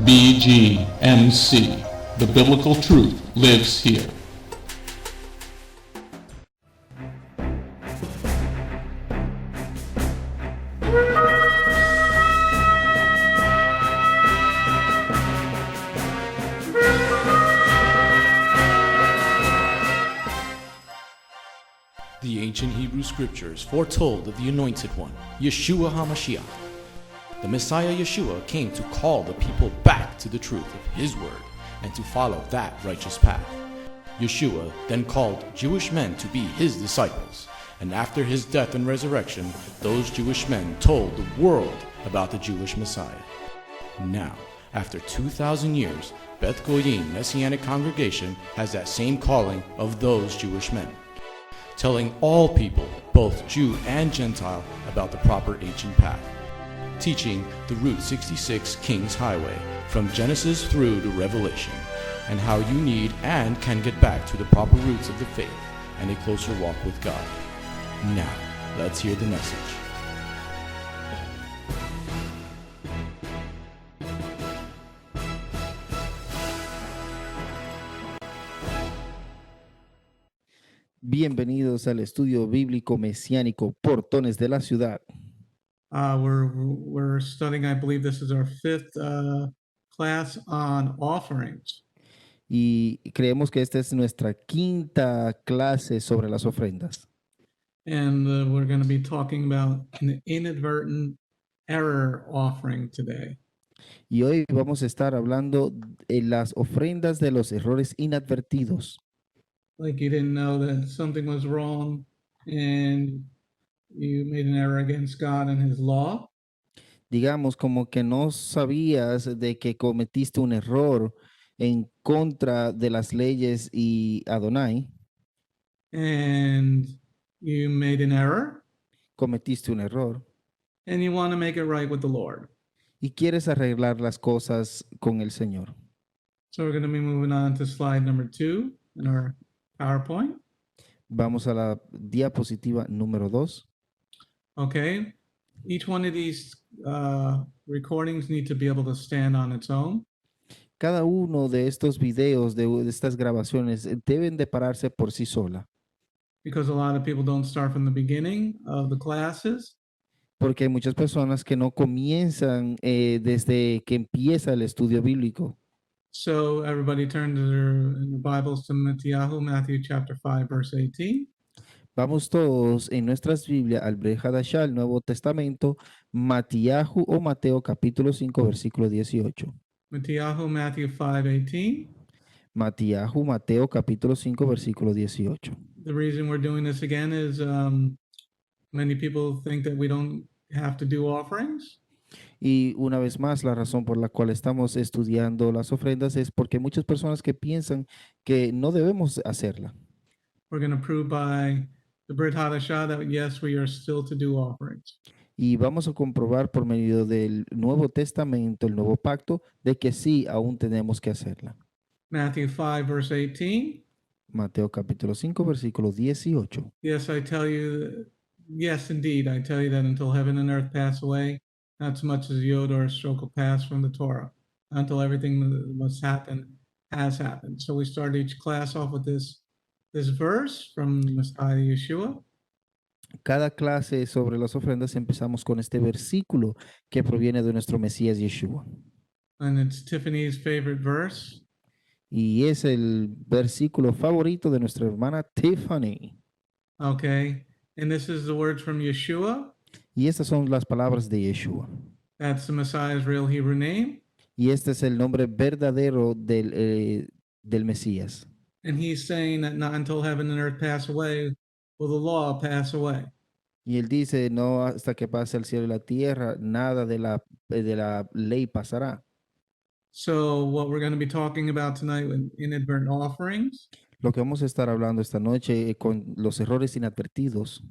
BGMC. The biblical truth lives here. The ancient Hebrew scriptures foretold of the Anointed One, Yeshua HaMashiach. The Messiah Yeshua came to call the people back to the truth of His word and to follow that righteous path. Yeshua then called Jewish men to be His disciples, and after His death and resurrection, those Jewish men told the world about the Jewish Messiah. Now, after 2,000 years, Beth Goyim Messianic Congregation has that same calling of those Jewish men, telling all people, both Jew and Gentile, about the proper ancient path, teaching the Route 66 King's Highway from Genesis through to Revelation, and how you need and can get back to the proper roots of the faith and a closer walk with God. Now, let's hear the message. Bienvenidos al estudio bíblico mesiánico Portones de la Ciudad. We're studying, I believe this is our fifth class on offerings. Y creemos que esta es nuestra quinta clase sobre las ofrendas. And we're going to be talking about an inadvertent error offering today. Y hoy vamos a estar hablando de las ofrendas de los errores inadvertidos. Like you didn't know that something was wrong and you made an error against God and His law. Digamos como que no sabías de que cometiste un error en contra de las leyes y Adonai. And you made an error Cometiste un error and you want to make it right with the Lord. y quieres arreglar las cosas con el Señor. So we're going to be moving on to slide number 2 in our PowerPoint. Vamos a la diapositiva número 2. Okay. Each one of these recordings need to be able to stand on its own. Cada uno de estos videos, de estas grabaciones, deben de pararse por sí sola, Because a lot of people don't start from the beginning of the classes. porque hay muchas personas que no comienzan desde que empieza el estudio bíblico. So everybody turn to their Bibles to Matthew chapter 5, verse 18. Vamos todos en nuestras Biblias al Brit Hadashah, el Nuevo Testamento, Matiyahu o Mateo capítulo 5, versículo 18. Matthew 5:18. Matiyahu, Mateo capítulo 5, versículo 18. The reason we're doing this again is many people think that we don't have to do offerings. Y una vez más, la razón por la cual estamos estudiando las ofrendas es porque hay muchas personas que piensan que no debemos hacerla. We're going to prove by the Brit Hadashah that yes, we are still to do offerings. Y vamos a comprobar por medio del Nuevo Testamento, el Nuevo Pacto, de que sí, aún tenemos que hacerla. Matthew 5, verse 18. Mateo capítulo 5, versículo 18. Yes, I tell you, yes, indeed, I tell you that until heaven and earth pass away, not so much as a yod or a stroke will pass from the Torah, until everything that must happen has happened. So we start each class off with this verse from Messiah Yeshua. Cada clase sobre las ofrendas empezamos con este versículo que proviene de nuestro Mesías Yeshua. And it's Tiffany's favorite verse. Y es el versículo favorito de nuestra hermana Tiffany. Okay. And this is the words from Yeshua. Y estas son las palabras de Yeshua. That's the Messiah's real Hebrew name. Y este es el nombre verdadero del Mesías. And he's saying that not until heaven and earth pass away will the law pass away. Y él dice, no hasta que pase el cielo y la tierra, nada de la ley pasará. So what we're going to be talking about tonight with inadvertent offerings Lo que vamos a estar hablando esta noche con los errores inadvertidos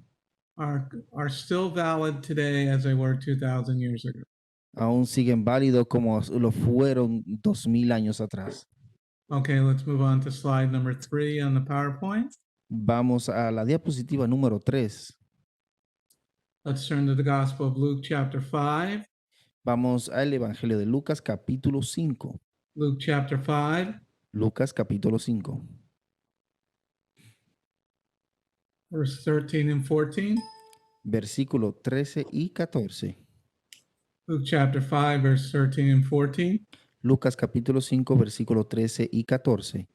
are still valid today as they were 2,000 years ago. aún siguen válidos como lo fueron 2000 años atrás. Okay, let's move on to slide number 3 on the PowerPoint. Vamos a la diapositiva número 3. Let's turn to the Gospel of Luke chapter 5. Vamos al Evangelio de Lucas capítulo 5. Luke chapter 5, Lucas capítulo 5, verse 13 and 14. versículo 13 y 14. Luke chapter 5, verse 13 and 14. Lucas capítulo 5, versículo 13 y 14.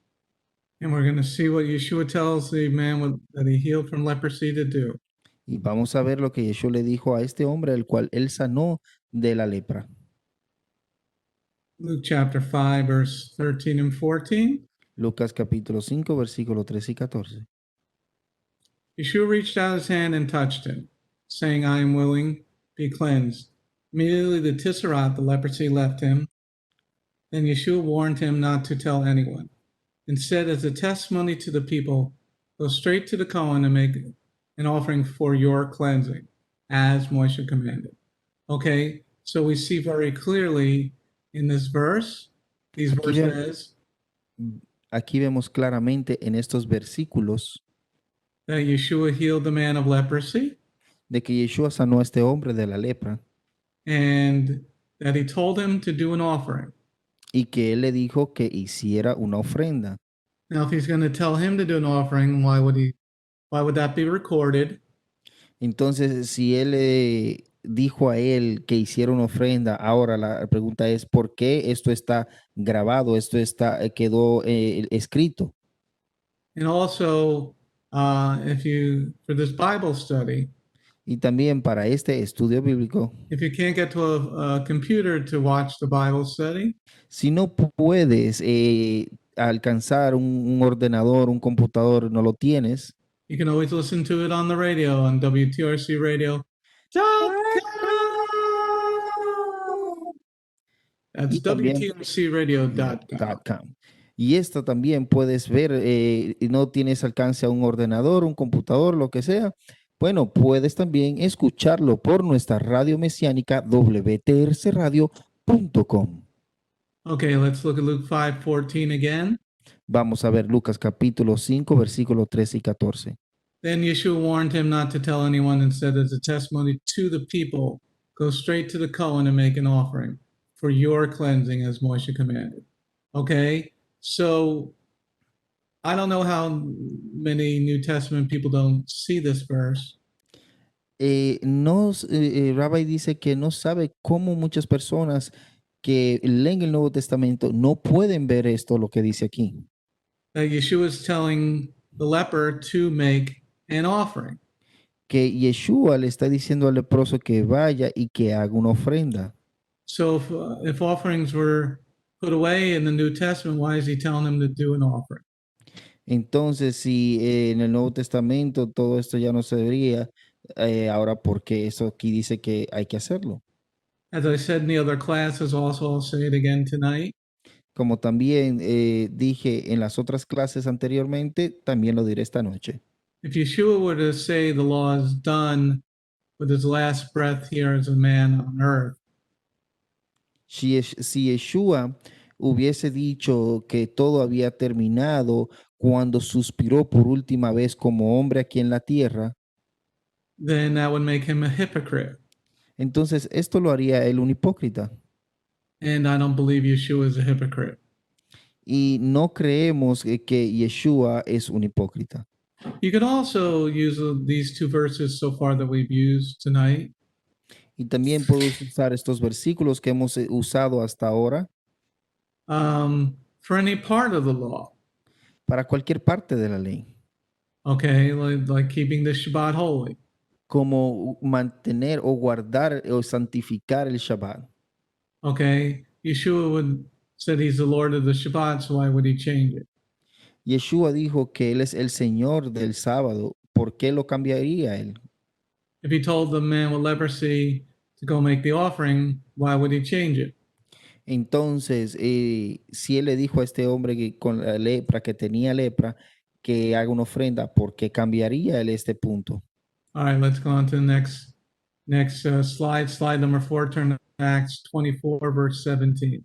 And we're going to see what Yeshua tells the man that he healed from leprosy to do. Y vamos a ver lo que Yeshua le dijo a este hombre, el cual él sanó de la lepra. Luke chapter 5, verse 13 and 14. Lucas capítulo 5, versículo 13 y 14. Yeshua reached out his hand and touched him, saying, I am willing, be cleansed. Immediately the tisserah, the leprosy, left him. Then Yeshua warned him not to tell anyone. Instead, as a testimony to the people, go straight to the Kohen and make an offering for your cleansing, as Moshe commanded. Okay, so we see very clearly in this verse, these Aquí ve- verses, Aquí vemos claramente en estos versículos that Yeshua healed the man of leprosy, de que Yeshua sanó a este hombre de la lepra and that he told him to do an offering. y que él le dijo que hiciera una ofrenda. Now, if he's going to tell him to do an offering, why would that be recorded? Entonces, si él le dijo a él que hiciera una ofrenda, ahora la pregunta es, ¿por qué esto está grabado? Esto quedó escrito. And also, for this Bible study, Y también para este estudio bíblico, if you can't get to a computer to watch the Bible study, si no puedes alcanzar un ordenador, un computador, no lo tienes, you can always listen to it on the radio on WTRCradio.com. That's Y también- WTRCradio.com. .com. Y esto también puedes ver, y no tienes alcance a un ordenador, un computador, lo que sea. Bueno, puedes también escucharlo por nuestra radio mesiánica wtrcradio.com. Okay, let's look at Luke 5:14 again. Vamos a ver Lucas capítulo 5, versículos 13 y 14. Then Yeshua warned him not to tell anyone and said, as a testimony to the people, go straight to the Kohen and make an offering for your cleansing as Moshe commanded. Okay, so I don't know how many New Testament people don't see this verse, Rabbi dice que no sabe cómo muchas personas que leen el Nuevo Testamento no pueden ver esto, lo que dice aquí. that Yeshua is telling the leper to make an offering. Que Yeshua le está diciendo al leproso que vaya y que haga una ofrenda. So if offerings were put away in the New Testament, why is he telling them to do an offering? Entonces, si en el Nuevo Testamento todo esto ya no se debería, ahora porque eso aquí dice que hay que hacerlo. As I said in the other classes, also I'll say it again tonight. Como también dije en las otras clases anteriormente, también lo diré esta noche. If Yeshua were to say the law is done with his last breath here as a man on earth, Si Yeshua hubiese dicho que todo había terminado cuando suspiró por última vez como hombre aquí en la tierra, then that would make him a hypocrite. entonces esto lo haría él un hipócrita. And I don't believe Yeshua is a hypocrite. Y no creemos que Yeshua es un hipócrita. You could also use these two verses so far that we've used tonight Y también puedes usar estos versículos que hemos usado hasta ahora for any part of the law. para cualquier parte de la ley, Okay, like keeping the Shabbat holy. como mantener o guardar o santificar el Shabbat. Okay, Yeshua said he's the Lord of the Shabbat, so why would he change it? Yeshua dijo que él es el Señor del sábado. ¿Por qué lo cambiaría él? If he told the man with leprosy to go make the offering, why would he change it? Entonces, si él le dijo a este hombre que con la lepra, que tenía lepra, que haga una ofrenda, ¿por qué cambiaría él este punto? All right, let's go on to the next slide. Slide number 4, turn to Acts 24, verse 17.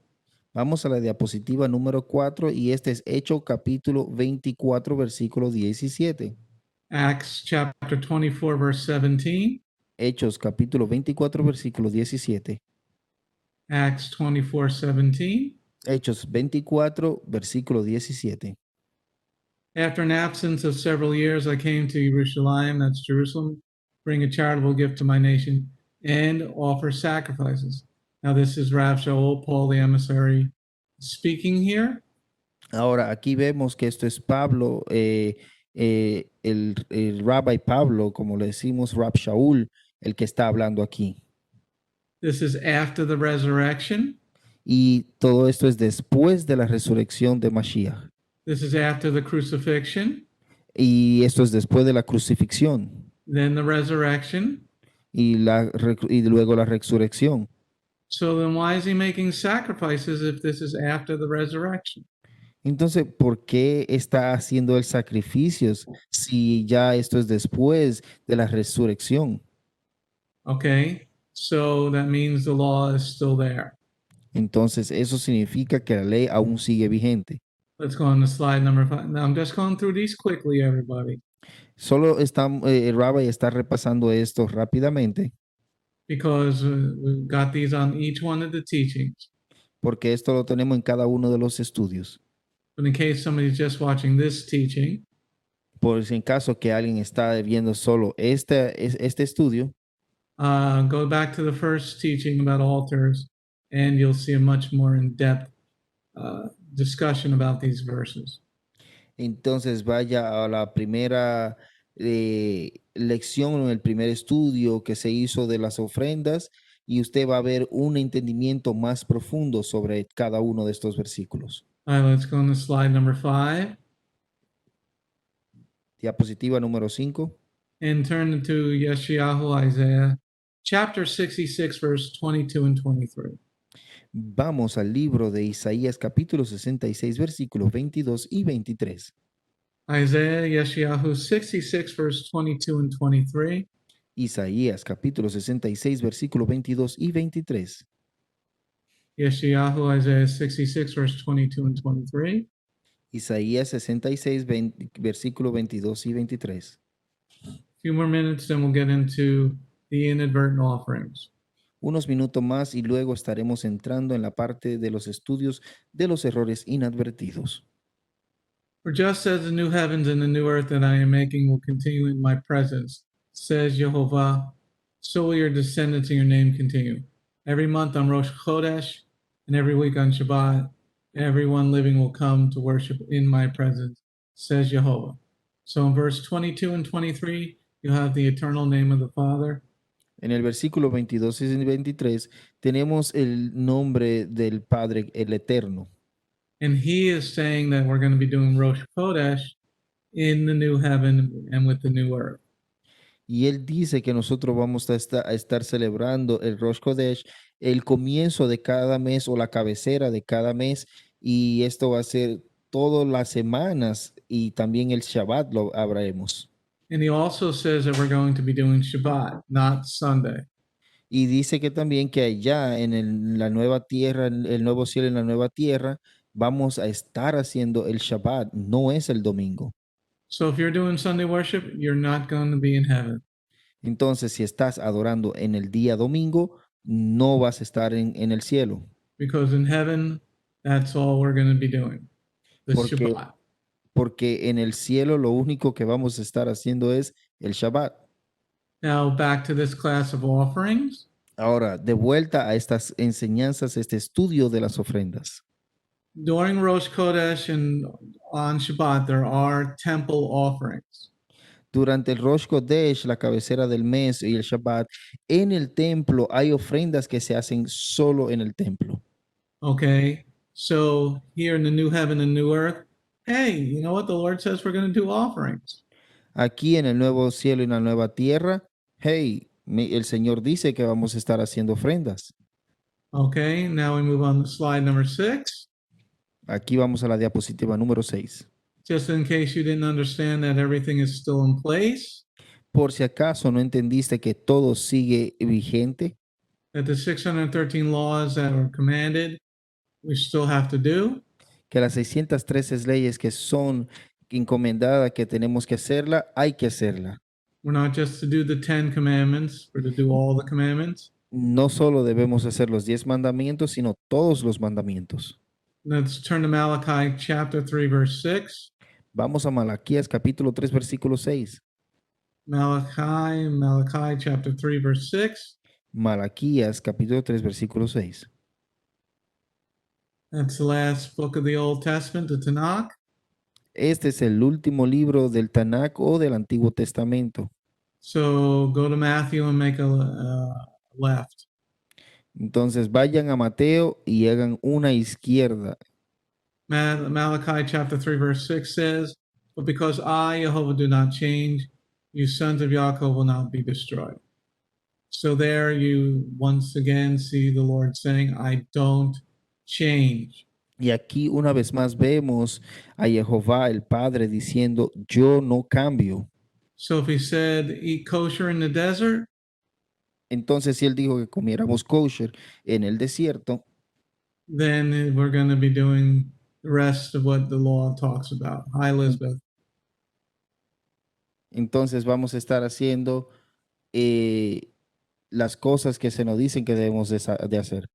Vamos a la diapositiva número 4 y este es Hechos capítulo 24, versículo 17. Acts chapter 24, verse 17. Hechos capítulo 24, versículo 17. Acts 24:17. Hechos 24, versículo 17. After an absence of several years, I came to Jerusalem, that's Jerusalem, bring a charitable gift to my nation, and offer sacrifices. Now, this is Rav Shaul, Paul the emissary, speaking here. Ahora, aquí vemos que esto es Pablo, el Rabbi Pablo, como le decimos, Rab Shaul, el que está hablando aquí. This is after the resurrection. Y todo esto es después de la resurrección de Mashiach. This is after the crucifixion, Y esto es después de la crucifixión then the resurrection. y luego la resurrección. So then why is he making sacrifices if this is after the resurrection? Entonces, ¿por qué está haciendo el sacrificios si ya esto es después de la resurrección? Okay, so that means the law is still there. Entonces, eso significa que la ley aún sigue vigente. Let's go on to slide number 5. Now I'm just going through these quickly, everybody, Solo está, el Rabbi está repasando esto rápidamente because we've got these on each one of the teachings. porque esto lo tenemos en cada uno de los estudios. But in case somebody's just watching this teaching, Por si en caso que alguien está viendo solo este estudio, go back to the first teaching about altars, and you'll see a much more in-depth discussion about these verses. entonces vaya a la primera lección, en el primer estudio que se hizo de las ofrendas y usted va a ver un entendimiento más profundo sobre cada uno de estos versículos. All right, let's go on to slide number 5 Diapositiva número 5. and turn to Yeshayahu Isaiah chapter 66, verse 22 and 23. Vamos al libro de Isaías capítulo 66 versículos 22 y 23. Isaiah Yeshayahu 66, verse 22 and 23. Isaías capítulo 66 versículos 22 y 23. Yeshayahu Isaiah 66, verse 22 and 23. Isaías 66 versículos 22 y 23. A few more minutes, then we'll get into the inadvertent offerings. Unos minutos más y luego estaremos entrando en la parte de los estudios de los errores inadvertidos. For just as the new heavens and the new earth that I am making will continue in my presence, says Jehovah, so will your descendants and your name continue. Every month on Rosh Chodesh and every week on Shabbat, everyone living will come to worship in my presence, says Jehovah. So in verse 22 and 23, you have the eternal name of the Father. En el versículo 22 y 23 tenemos el nombre del Padre, el Eterno. And he is saying that we're going to be doing Rosh Chodesh in the new heaven and with the new earth. Y él dice que nosotros vamos a estar celebrando el Rosh Chodesh, el comienzo de cada mes o la cabecera de cada mes. Y esto va a ser todas las semanas y también el Shabbat lo habremos. And he also says that we're going to be doing Shabbat, not Sunday. Y dice que también que allá en la nueva tierra, en el nuevo cielo, en la nueva tierra, vamos a estar haciendo el Shabbat, no es el domingo. So if you're doing Sunday worship, you're not going to be in heaven. Entonces, si estás adorando en el día domingo, no vas a estar en el cielo. Because in heaven, that's all we're going to be doing. The Shabbat. Porque en el cielo lo único que vamos a estar haciendo es el Shabbat. Now back to this class of offerings. Ahora, de vuelta a estas enseñanzas, este estudio de las ofrendas. During Rosh Chodesh and on Shabbat, there are temple offerings. Durante el Rosh Chodesh, la cabecera del mes y el Shabbat, en el templo hay ofrendas que se hacen solo en el templo. Okay, so here in the new heaven and new earth, hey, you know what? The Lord says we're going to do offerings. Aquí en el nuevo cielo y en la nueva tierra, hey, el Señor dice que vamos a estar haciendo ofrendas. Okay, now we move on to slide number 6. Aquí vamos a la diapositiva número 6. Just in case you didn't understand that everything is still in place, Por si acaso no entendiste que todo sigue vigente, that the 613 laws that were commanded, we still have to do. que las 613 leyes que son encomendadas que tenemos que hacerla, hay que hacerla. We're not just to do the 10 commandments, we're to do all the commandments. No solo debemos hacer los 10 mandamientos, sino todos los mandamientos. Let's turn to Malachi chapter 3, verse 6. Vamos a Malaquías capítulo 3, versículo 6. Malachi chapter 3, verse 6. Malaquías capítulo 3, versículo 6. That's the last book of the Old Testament, the Tanakh. Este es el último libro del Tanakh o del Antiguo Testamento. So go to Matthew and make a left. Entonces vayan a Mateo y hagan una izquierda. Malachi chapter 3, verse 6 says, But because I, Jehovah, do not change, you sons of Yaakov will not be destroyed. So there you once again see the Lord saying, I don't change. Y aquí una vez más vemos a Jehová el Padre diciendo, yo no cambio. So if he said, eat kosher in the desert, Entonces, si él dijo que comiéramos kosher en el desierto, then we're going to be doing the rest of what the law talks about. Hi, Elizabeth. entonces vamos a estar haciendo las cosas que se nos dicen que debemos de hacer.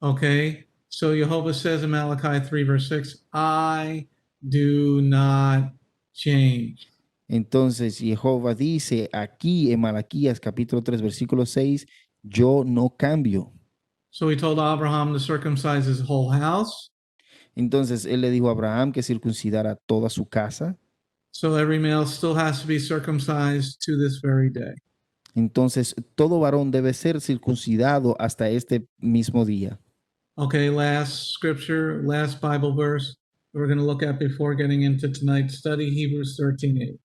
Okay. So Jehovah says in Malachi 3, verse 6, I do not change. Entonces, Jehová dice aquí en Malaquías capítulo 3, versículo 6, yo no cambio. So he told Abraham to circumcise his whole house. Entonces, él le dijo a Abraham que circuncidara toda su casa. So every male still has to be circumcised to this very day. Entonces, todo varón debe ser circuncidado hasta este mismo día. Okay, last scripture, last Bible verse we're going to look at before getting into tonight's study, Hebrews 13:8.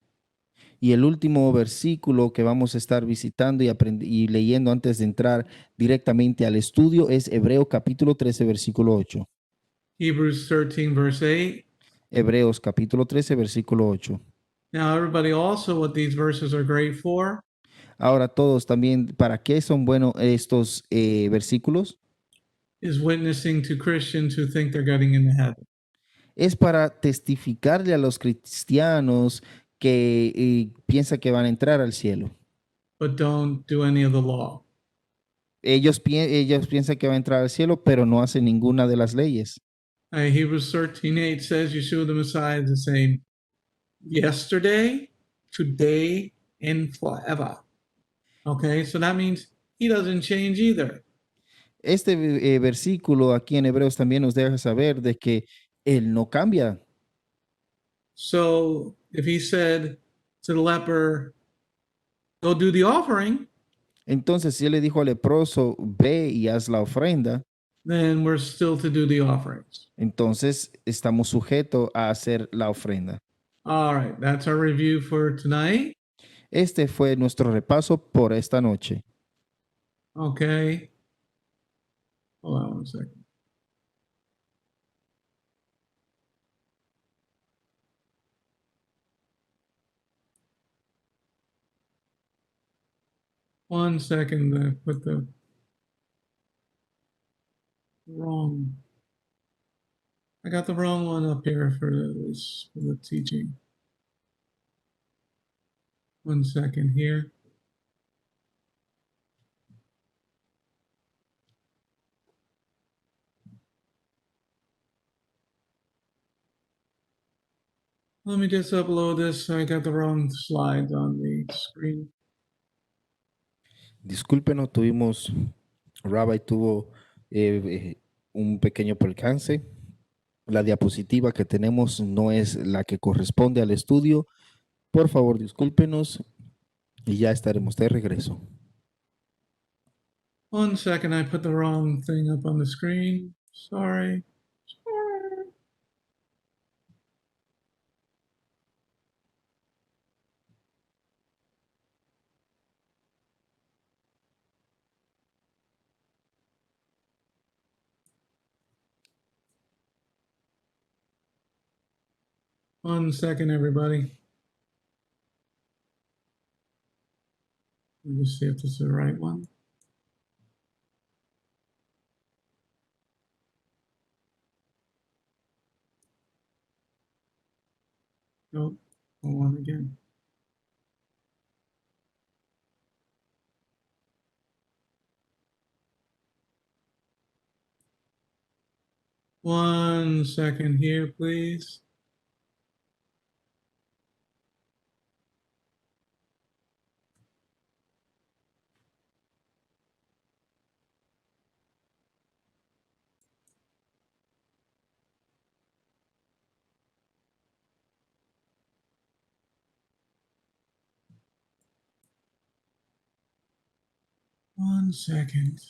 Y el último versículo que vamos a estar visitando y leyendo antes de entrar directamente al estudio es Hebreo capítulo 13, versículo 8. Hebrews 13, verse 8. Hebreos capítulo 13, versículo 8. Now, everybody also, what these verses are great for Ahora todos también, ¿para qué son buenos estos versículos? is witnessing to Christians who think they're getting into heaven. Es para testificarle a los cristianos que piensan que van a entrar al cielo. But don't do any of the law. Ellos piensan que van a entrar al cielo, pero no hacen ninguna de las leyes. Hebrews 13:8 says Yeshua the Messiah is the same yesterday, today, and forever. Okay, so that means he doesn't change either. Este versículo aquí en Hebreos también nos deja saber de que él no cambia. So if he said to the leper, go do the offering, Entonces, si él le dijo al leproso, ve y haz la ofrenda, then we're still to do the offerings. entonces estamos sujetos a hacer la ofrenda. All right, that's our review for tonight. Este fue nuestro repaso por esta noche. Okay. Hold on one second. One second, I put the wrong. I got the wrong one up here for the teaching. One second here. Let me just upload this. I got the wrong slides on the screen. Discúlpenos, Rabbi tuvo un pequeño percance. La diapositiva que tenemos no es la que corresponde al estudio. Por favor, discúlpenos y ya estaremos de regreso. One second, I put the wrong thing up on the screen. Sorry. One second, everybody. Let me just see if this is the right one. Nope, wrong one again. 1 second here, please. One second.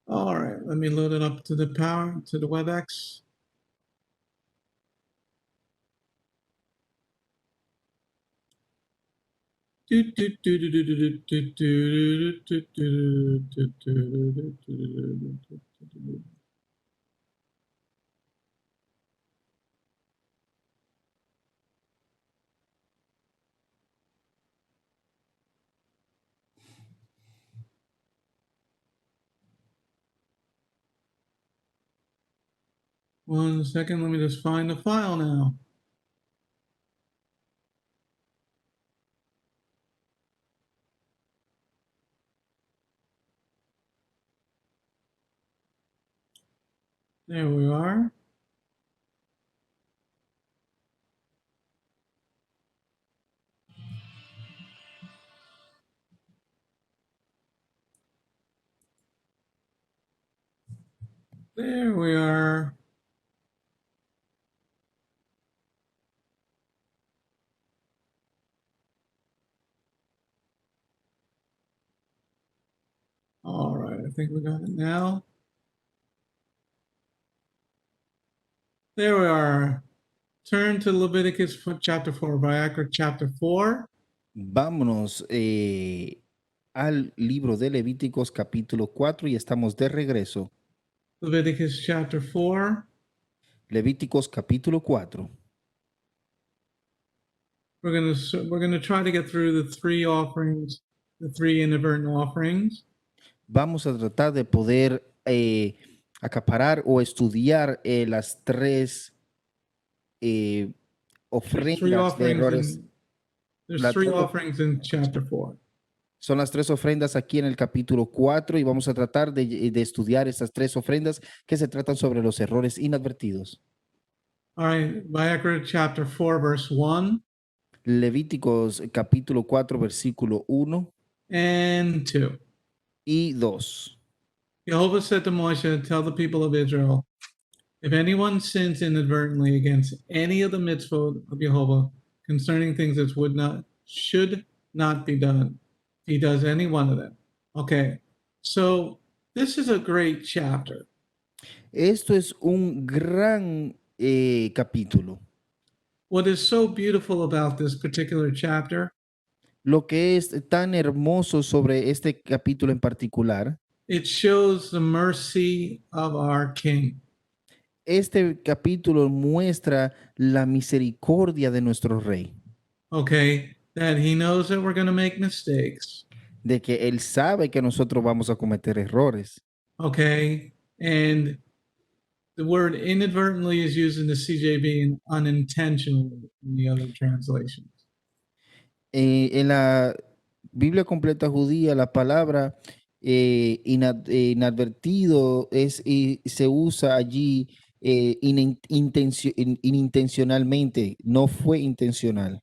All right, let me load it up to the WebEx. One second, let me just find the file now. There we are. There we are. All right, I think we got it now. There we are. Turn to Leviticus chapter 4, Vayakra chapter 4. Vámonos al libro de Levíticos capítulo 4 y estamos de regreso. Leviticus chapter 4. Levíticos capítulo 4. We're gonna try to get through the three offerings, the three inadvertent offerings. Vamos a tratar de poder acaparar o estudiar las tres There's three ofrendas de offerings errores. in, there's La three tres- offerings in chapter 4. Son las tres ofrendas aquí en el capítulo 4 y vamos a tratar de estudiar estas tres ofrendas que se tratan sobre los errores inadvertidos. All right, Vayakra chapter 4, verse 1 Levíticos capítulo 4 versículo 1 and 2. y 2. Jehovah said to Moshe, tell the people of Israel, if anyone sins inadvertently against any of the mitzvot of Jehovah concerning things that should not be done, if he does any one of them. Okay, so this is a great chapter. Esto es un gran capítulo. What is so beautiful about this particular chapter, Lo que es tan hermoso sobre este capítulo en particular, it shows the mercy of our King. este capítulo muestra la misericordia de nuestro rey, Okay, that he knows that we're going to make mistakes. de que él sabe que nosotros vamos a cometer errores. Okay, and the word inadvertently is used in the CJB and unintentionally in the other translations. En la Biblia completa judía, la palabra inadvertido y se usa allí inintencionalmente, no fue intencional.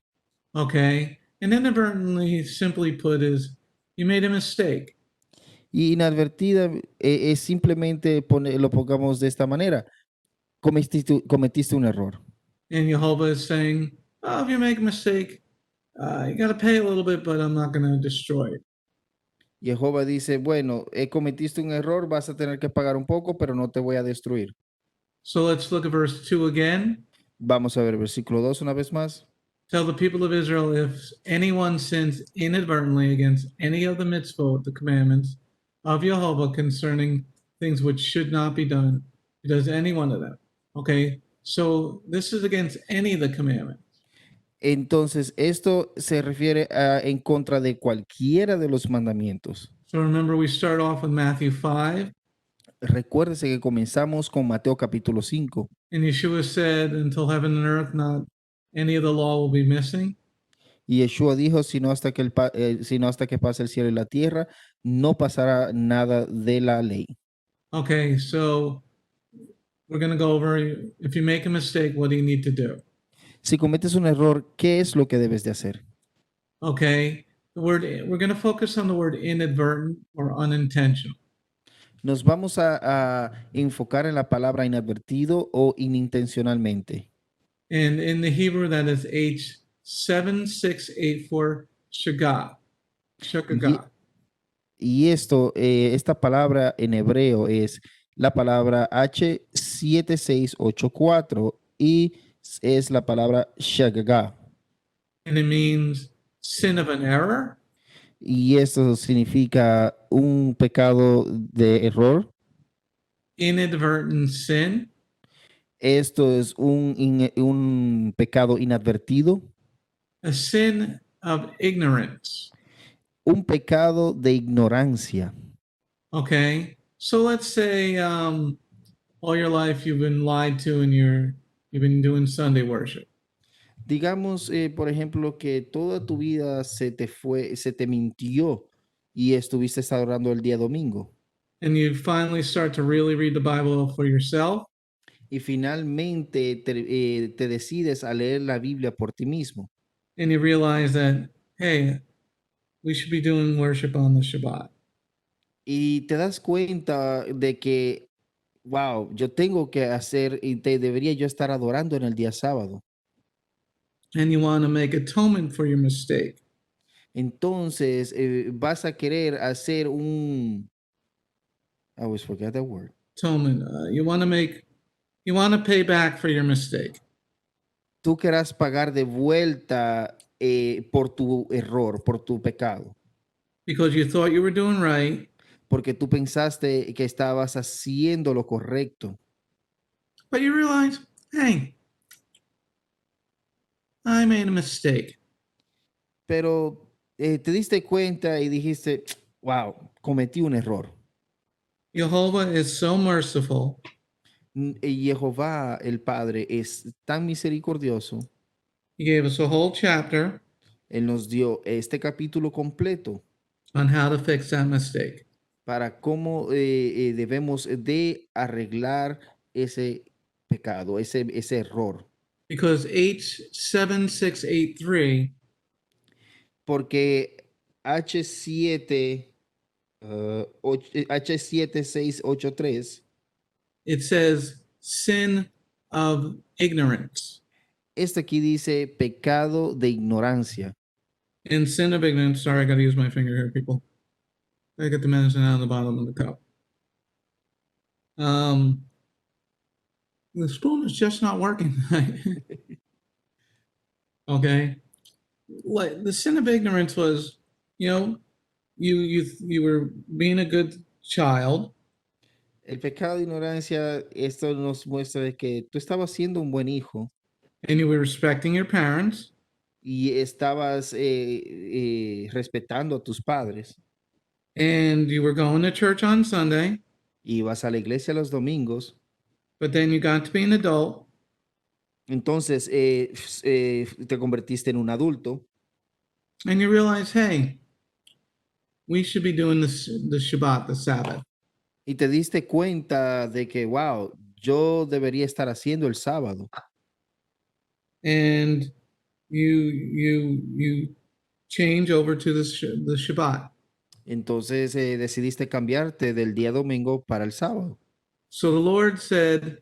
Okay, and inadvertently, simply put, is you made a mistake. Y inadvertida es simplemente lo pongamos de esta manera. Cometiste un error. And Jehovah is saying, oh, if you make a mistake, you got to pay a little bit, but I'm not going to destroy it. Jehová dice, bueno, cometiste un error, vas a tener que pagar un poco, pero no te voy a destruir. So let's look at verse 2 again. Vamos a ver el versículo 2 una vez más. Tell the people of Israel, if anyone sins inadvertently against any of the mitzvot, the commandments of Jehovah concerning things which should not be done, he does any one of them. Okay, so this is against any of the commandments. Entonces, esto se refiere a en contra de cualquiera de los mandamientos. So remember, we start off with Matthew 5, Recuérdese que comenzamos con Mateo capítulo 5 and Yeshua said, until heaven and earth, not any of the law will be missing. y Yeshua dijo, sino hasta que, sino hasta que pase el cielo y la tierra, no pasará nada de la ley. Okay, so we're going to go over, if you make a mistake, what do you need to do? Si cometes un error, ¿qué es lo que debes de hacer? Okay, we're going to focus on the word inadvertent or unintentional. Nos vamos a enfocar en la palabra inadvertido o inintencionalmente. And in the Hebrew, that is H7684 shagat. Shakagat. Y esto, esta palabra en hebreo es la palabra H7684 y es la palabra shagaga. And it means sin of an error, Y esto significa un pecado de error. inadvertent sin, Esto es un pecado inadvertido, a sin of ignorance. un pecado de ignorancia. Okay, so let's say all your life you've been lied to and you've been doing Sunday worship. Digamos, por ejemplo, que toda tu vida se te mintió y estuviste adorando el día domingo. And you finally start to really read the Bible for yourself, Y finalmente te decides a leer la Biblia por ti mismo. and you realize that, hey, we should be doing worship on the Shabbat. Y te das cuenta de que, wow, yo tengo que hacer y debería yo estar adorando en el día sábado. And you want to make atonement for your mistake. Entonces, vas a querer hacer I always forget that word. Atonement. You want to pay back for your mistake. Tú querrás pagar de vuelta por tu error, por tu pecado. Because you thought you were doing right, Porque tú pensaste que estabas haciendo lo correcto. but you realize, hey, I made a mistake. Pero te diste cuenta y dijiste, wow, cometí un error. Jehovah is so merciful. Y Jehová, el Padre, es tan misericordioso. He gave us a whole chapter Él nos dio este capítulo completo on how to fix that mistake. para cómo debemos de arreglar ese pecado, ese error. Because H7683 Porque H7, H7683, it says sin of ignorance. este aquí dice pecado de ignorancia. And sin of ignorance, sorry, I got to use my finger here, people. I get the medicine out of the bottom of the cup. The spoon is just not working. Okay. Like the sin of ignorance was, you were being a good child, El pecado de ignorancia, esto nos muestra de que tú estabas siendo un buen hijo and you were respecting your parents, y estabas respetando a tus padres and you were going to church on Sunday, y vas a la iglesia los domingos. but then you got to be an adult Entonces te convertiste en un adulto and you realize, hey, we should be doing this the Shabbat, the Sabbath. y te diste cuenta de que, wow, yo debería estar haciendo el sábado. And you change over to the Shabbat. Entonces decidiste cambiarte del día domingo para el sábado. So the Lord said,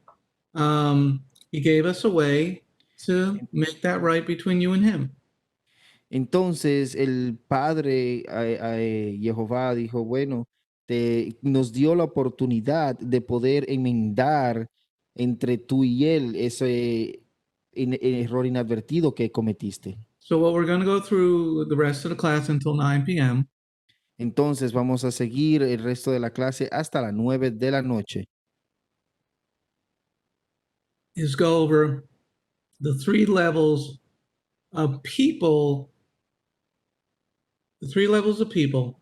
He gave us a way to make that right between you and Him. Entonces el Padre Jehová dijo, bueno, nos dio la oportunidad de poder enmendar entre tú y él ese error inadvertido que cometiste. So what we're going to go through the rest of the class until 9 p.m. Entonces vamos a seguir el resto de la clase hasta las 9 de la noche. is go over the 3 levels of people, the three levels of people,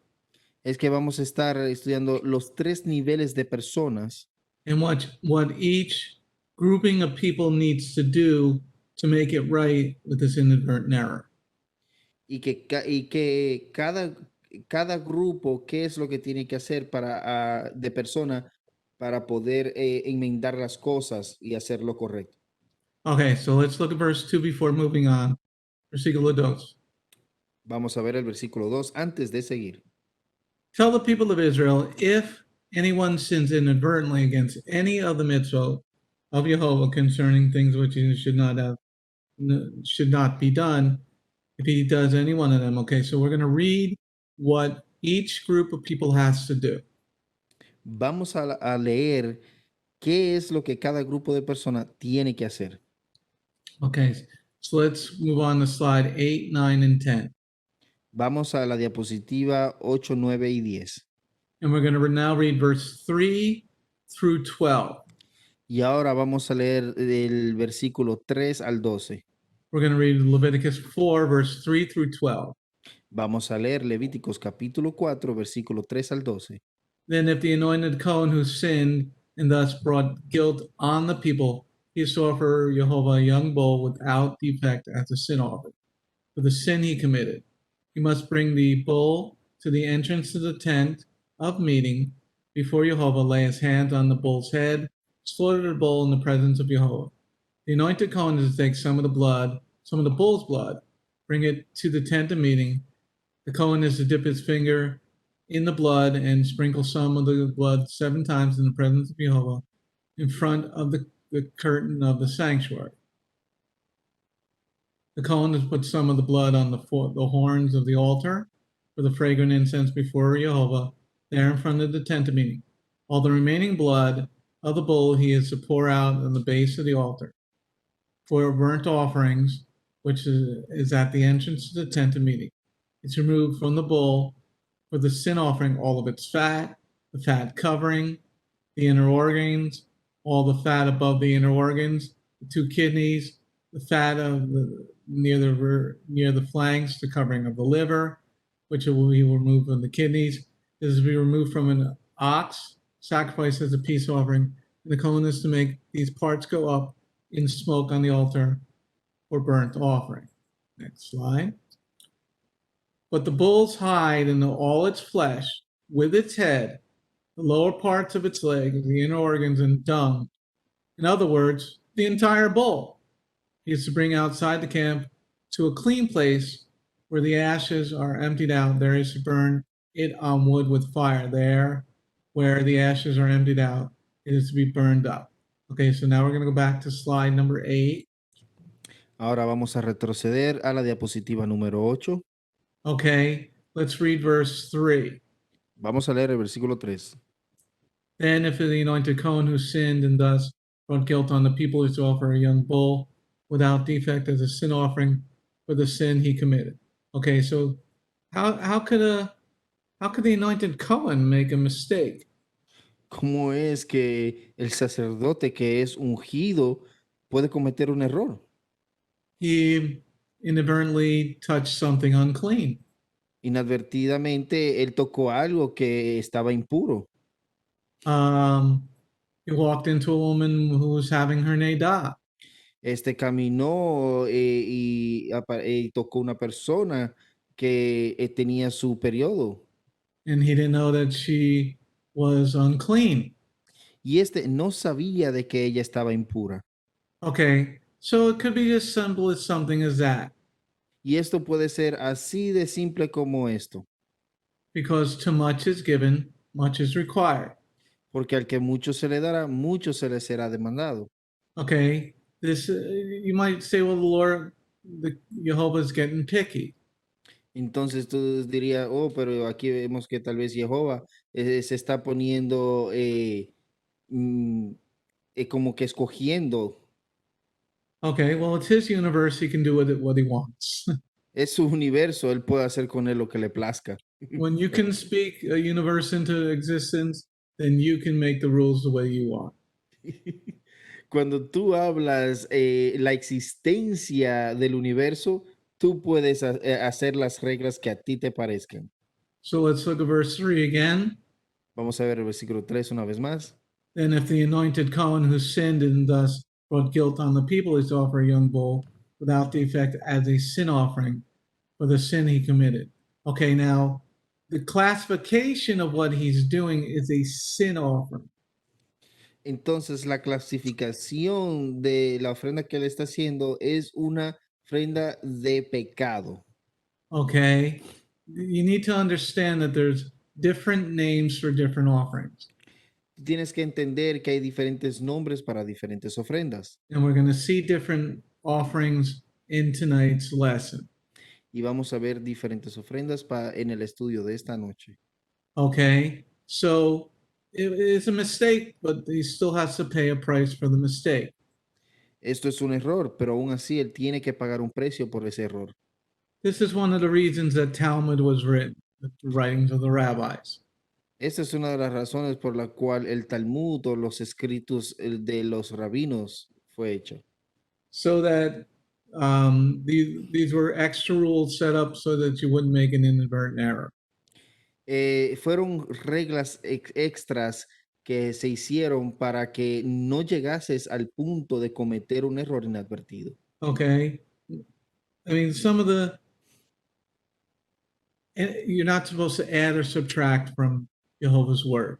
es que vamos a estar estudiando los tres niveles de personas and what each grouping of people needs to do to make it right with this inadvertent error. y que cada grupo, qué es lo que tiene que hacer de persona para poder enmendar las cosas y hacer lo correcto. Okay, so let's look at verse 2 before moving on. Versículo 2. Vamos a ver el versículo 2 antes de seguir. Tell the people of Israel, if anyone sins inadvertently against any of the mitzvot of Jehovah concerning things which he should not be done, if he does any one of them. Okay, so we're going to read what each group of people has to do. Vamos a leer qué es lo que cada grupo de personas tiene que hacer. Okay, so let's move on to slide 8, 9, and 10. Vamos a la diapositiva 8, 9 y 10. And we're going to now read verse 3 through 12. Y ahora vamos a leer del versículo 3 al 12. We're going to read Leviticus 4, verse 3 through 12. Vamos a leer Levíticos capítulo 4, versículo 3 al 12. Then, if the anointed Cohen who sinned and thus brought guilt on the people, he is to offer Jehovah a young bull without defect as a sin offering for the sin he committed. He must bring the bull to the entrance to the tent of meeting before Jehovah, lay his hands on the bull's head, slaughter the bull in the presence of Jehovah. The anointed Cohen is to take some of the blood, some of the bull's blood, bring it to the tent of meeting. The Cohen is to dip his finger in the blood and sprinkle some of the blood 7 times in the presence of Jehovah in front of the curtain of the sanctuary. The Cohen has put some of the blood on the horns of the altar for the fragrant incense before Jehovah, there in front of the tent of meeting. All the remaining blood of the bull he is to pour out on the base of the altar for burnt offerings, which is at the entrance to the tent of meeting. It's removed from the bull for the sin offering all of its fat, the fat covering, the inner organs, all the fat above the inner organs, the 2 kidneys, the fat of near the flanks, the covering of the liver, which will be removed from the kidneys. This is to be removed from an ox, sacrificed as a peace offering. And the Cohen is to make these parts go up in smoke on the altar for burnt offering. Next slide. But the bull's hide and all its flesh, with its head, the lower parts of its legs, the inner organs, and dung, in other words, the entire bull, he is to bring outside the camp to a clean place where the ashes are emptied out. There is to burn it on wood with fire. There, where the ashes are emptied out, it is to be burned up. Okay, so now we're going to go back to slide number 8. Ahora vamos a retroceder a la diapositiva número 8. Okay, let's read verse 3. Vamos a leer el versículo 3. Then, if the anointed Cohen who sinned and thus brought guilt on the people is to offer a young bull without defect as a sin offering for the sin he committed. Okay, so how could the anointed Cohen make a mistake? ¿Cómo es que el sacerdote que es ungido puede cometer un error? He inadvertently touched something unclean. Inadvertidamente él tocó algo que estaba impuro. He walked into a woman who was having her neidah. Caminó y tocó una persona que tenía su periodo. And he didn't know that she was unclean. Y no sabía de que ella estaba impura. Okay, so it could be as simple as something as that. Y esto puede ser así de simple como esto. Because to much is given, much is required. Porque al que mucho se le dará, mucho se le será demandado. Okay, this you might say, well, the Jehovah is getting picky. Entonces tú dirías, oh, pero aquí vemos que tal vez Jehová se está poniendo como que escogiendo. Okay, well, it's his universe. He can do with it what he wants. Es su universo, él puede hacer con él lo que le plazca. When you can speak a universe into existence, then you can make the rules the way you want. Cuando tú hablas la existencia del universo, tú puedes hacer las reglas que a ti te parezcan. So let's look at verse 3 again. Vamos a ver el versículo 3 una vez más. Then if the anointed Cohen who sinned and thus brought guilt on the people is to offer a young bull without defect as a sin offering for the sin he committed. Okay, now the classification of what he's doing is a sin offering. Entonces, la clasificación de la ofrenda que él está haciendo es una ofrenda de pecado. Okay, you need to understand that there's different names for different offerings. Tienes que entender que hay diferentes nombres para diferentes ofrendas. And we're going to see different offerings in tonight's lesson. Y vamos a ver diferentes ofrendas en el estudio de esta noche. Okay, so it's a mistake, but he still has to pay a price for the mistake. Esto es un error, pero aún así él tiene que pagar un precio por ese error. This is one of the reasons that Talmud was written, the writings of the rabbis. Esta es una de las razones por la cual el Talmud o los escritos de los rabinos fue hecho. So that these were extra rules set up so that you wouldn't make an inadvertent error. Fueron reglas extras que se hicieron para que no llegases al punto de cometer un error inadvertido. Okay, I mean you're not supposed to add or subtract from Jehovah's word.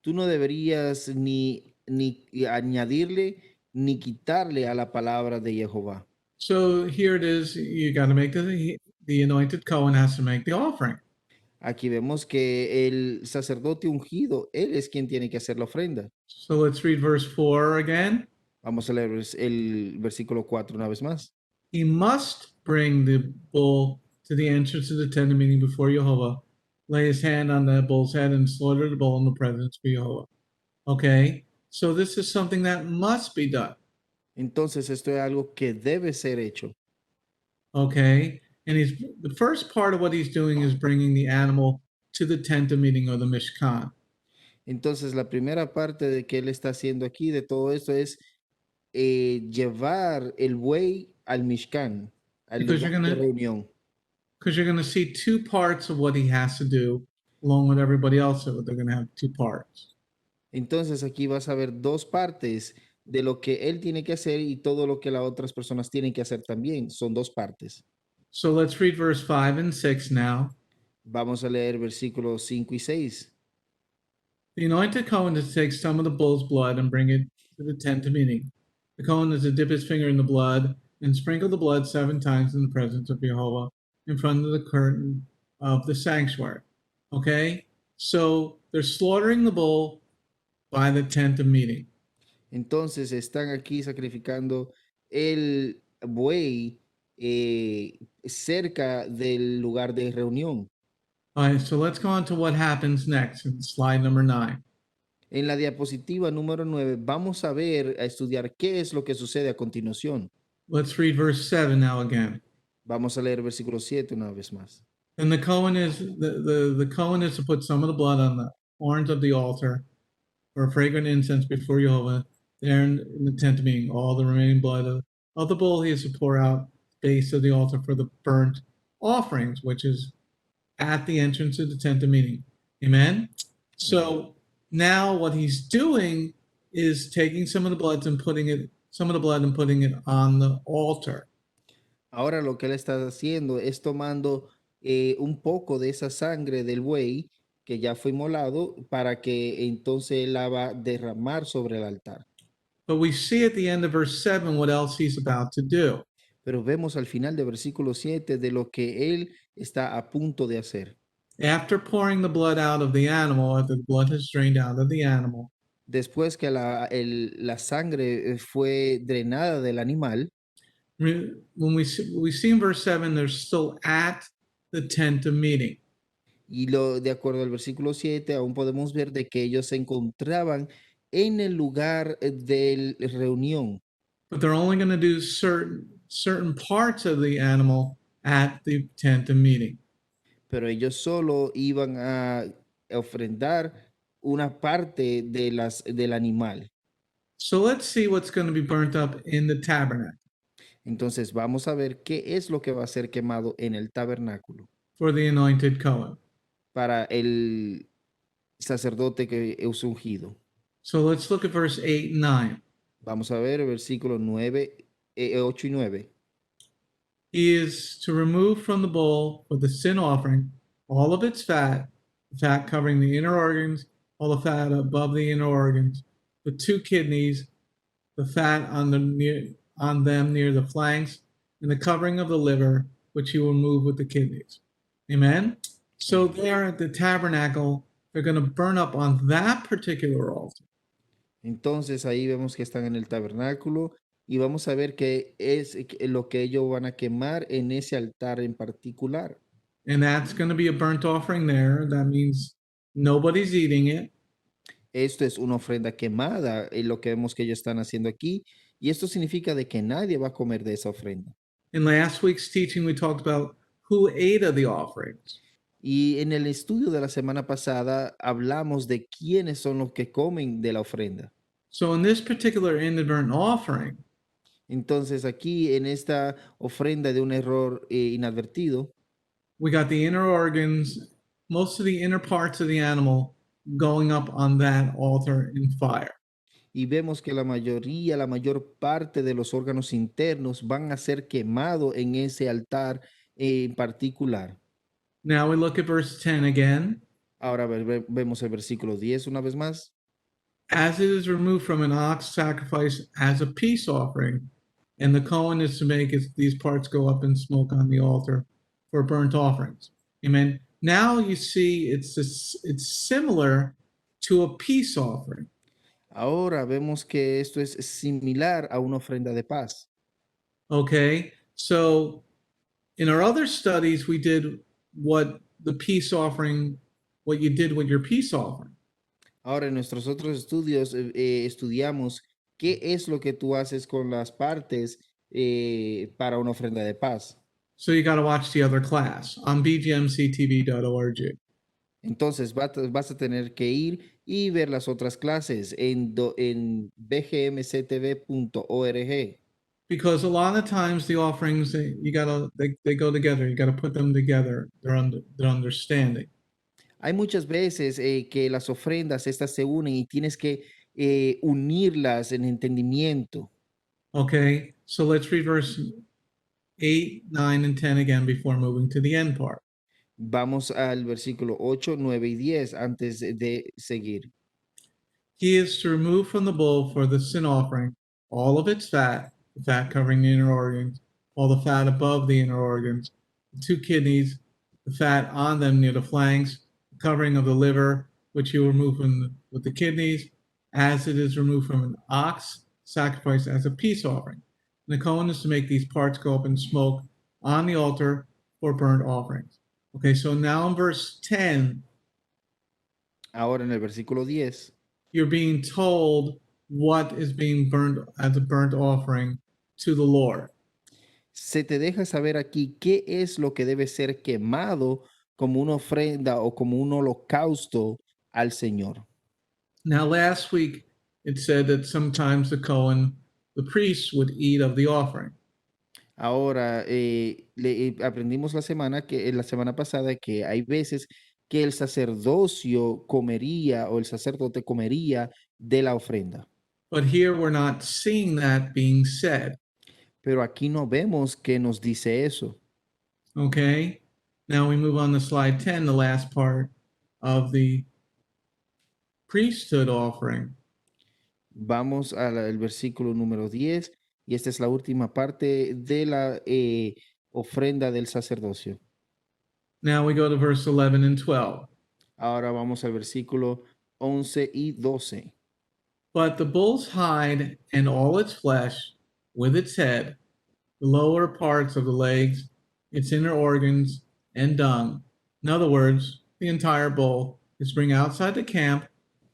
Tú no deberías ni añadirle ni quitarle a la palabra de Jehová. So here it is. You got to make the anointed Cohen has to make the offering. Aquí vemos que el sacerdote ungido, él es quien tiene que hacer la ofrenda. So let's read verse 4 again. Vamos a leer el versículo 4 una vez más. He must bring the bull to the entrance of the tent of meeting before Jehovah, lay his hand on the bull's head, and slaughter the bull in the presence of Jehovah. Okay, so this is something that must be done. Entonces esto es algo que debe ser hecho. Okay, and the first part of what he's doing is bringing the animal to the tent of meeting or the Mishkan. Entonces la primera parte de que él está haciendo aquí de todo esto es llevar el buey al Mishkan, al Because lugar de reunión. Because you're going to see two parts of what he has to do, along with everybody else. So they're going to have two parts. Entonces aquí vas a ver dos partes de lo que él tiene que hacer y todo lo que las otras personas tienen que hacer también. Son dos partes. So let's read verse 5 and 6 now. Vamos a leer versículos 5 y 6. The anointed Cohen is to take some of the bull's blood and bring it to the tent of meeting. The Cohen is to dip his finger in the blood and sprinkle the blood 7 times in the presence of Jehovah in front of the curtain of the sanctuary. Okay? So they're slaughtering the bull by the tent of meeting. Entonces están aquí sacrificando el buey cerca del lugar de reunión. All right, so let's go on to what happens next in slide number 9. En la diapositiva número 9 vamos a ver, a estudiar qué es lo que sucede a continuación. Let's read verse 7 now again. Vamos a leer versículo 7 una vez más. And the Cohen is the Cohen is to put some of the blood on the horns of the altar for a fragrant incense before Jehovah there in the tent of meeting. All the remaining blood of the bull he is to pour out base of the altar for the burnt offerings, which is at the entrance of the tent of meeting. Amen. So now what he's doing is taking some of the blood and putting it on the altar. Ahora lo que él está haciendo es tomando un poco de esa sangre del buey que ya fue inmolado para que entonces él la va a derramar sobre el altar. But we see at the end of verse 7 what else he's about to do. Pero vemos al final del versículo 7 de lo que él está a punto de hacer. After pouring the blood out of the animal, after the blood has drained out of the animal, Después que la sangre fue drenada del animal, when we see in verse 7, they're still at the tent of meeting. y de acuerdo al versículo 7, aún podemos ver de que ellos se encontraban en el lugar de reunión. But they're only going to do certain parts of the animal at the tent of meeting. Pero ellos solo iban a ofrendar una parte del animal. So let's see what's going to be burnt up in the tabernacle. Entonces vamos a ver qué es lo que va a ser quemado en el tabernáculo for the anointed Cohen. para el sacerdote que es ungido. So let's look at verse 8 and 9. Vamos a ver el versículo 8 y 9. He is to remove from the bowl for the sin offering all of its fat, the fat covering the inner organs, all the fat above the inner organs, the two kidneys, the fat on them near the flanks, and the covering of the liver, which he will remove with the kidneys. Amen. So there at the tabernacle, they're going to burn up on that particular altar. Entonces ahí vemos que están en el tabernáculo y vamos a ver qué es lo que ellos van a quemar en ese altar en particular. And that's going to be a burnt offering there. That means nobody's eating it. Esto es una ofrenda quemada, lo que vemos que ellos están haciendo aquí. Y esto significa de que nadie va a comer de esa ofrenda. In last week's teaching, we talked about who ate of the offerings. Y en el estudio de la semana pasada hablamos de quiénes son los que comen de la ofrenda. So in this particular burnt offering, Entonces aquí en esta ofrenda de un error inadvertido, we got the inner organs, most of the inner parts of the animal going up on that altar in fire. y vemos que la mayor parte de los órganos internos van a ser quemados en ese altar en particular. Now we look at verse 10 again. Ahora vemos el versículo 10 una vez más. As it is removed from an ox sacrifice as a peace offering, and the Cohen is to make these parts go up in smoke on the altar for burnt offerings. Amen. Now you see it's similar to a peace offering. Ahora vemos que esto es similar a una ofrenda de paz. Okay, so in our other studies, we did what the peace offering, what you did with your peace offering. Ahora en nuestros otros estudios estudiamos qué es lo que tú haces con las partes para una ofrenda de paz. So you got to watch the other class on bgmctv.org. Entonces vas a tener que ir y ver las otras clases en bgmctv.org. Because a lot of times the offerings they go together. You got to put them together. They're understanding. Hay muchas veces que las ofrendas estas se unen y tienes que unirlas en entendimiento. Okay, so let's read verse 8, 9, and 10 again before moving to the end part. Vamos al versículo 8, 9 y 10 antes de seguir. He is to remove from the bull for the sin offering all of its fat, the fat covering the inner organs, all the fat above the inner organs, the two kidneys, the fat on them near the flanks, the covering of the liver, which he will remove with the kidneys, as it is removed from an ox sacrificed as a peace offering. And the Cohen is to make these parts go up in smoke on the altar for burnt offerings. Okay, so now in verse 10, Ahora en el versículo 10 you're being told what is being burned as a burnt offering to the Lord. se te deja saber aquí qué es lo que debe ser quemado como una ofrenda o como un holocausto al Señor. Now, last week it said that sometimes the Cohen, the priest, would eat of the offering. Ahora, aprendimos la semana pasada que hay veces que el sacerdocio comería o el sacerdote comería de la ofrenda. But here we're not seeing that being said. Pero aquí no vemos que nos dice eso. Okay, now we move on to slide 10, the last part of the priesthood offering. Vamos al versículo número 10 y esta es la última parte de la ofrenda del sacerdocio. Now we go to verse 11 and 12. Ahora vamos al versículo 11 y 12. But the bull's hide and all its flesh, with its head, the lower parts of the legs, its inner organs, and dung, in other words, the entire bull, is bring outside the camp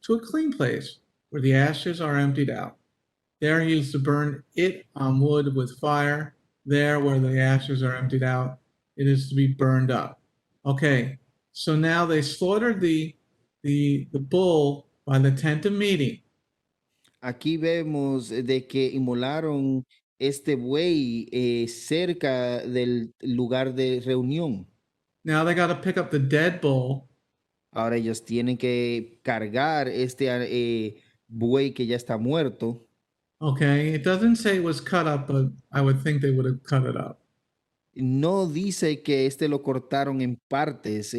to a clean place where the ashes are emptied out. There he is to burn it on wood with fire. There where the ashes are emptied out, it is to be burned up. Okay, so now they slaughtered the bull by the tent of meeting. Aquí vemos de que inmolaron este buey cerca del lugar de reunión. Now they got to pick up the dead bull Ahora ellos tienen que cargar este buey que ya está muerto. Okay, it doesn't say it was cut up, but I would think they would have cut it up. No dice que este lo cortaron en partes,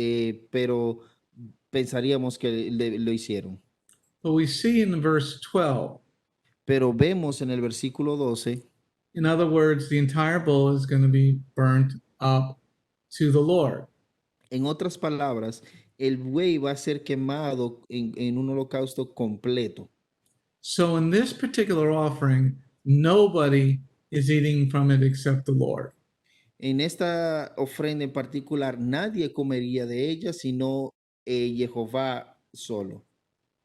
pero pensaríamos que lo hicieron. But we see in verse 12, Pero vemos en el versículo 12, in other words, the entire bull is going to be burnt up to the Lord. en otras palabras, el buey va a ser quemado en un holocausto completo. So in this particular offering, nobody is eating from it except the Lord. En esta ofrenda en particular, nadie comería de ella sino Jehová solo.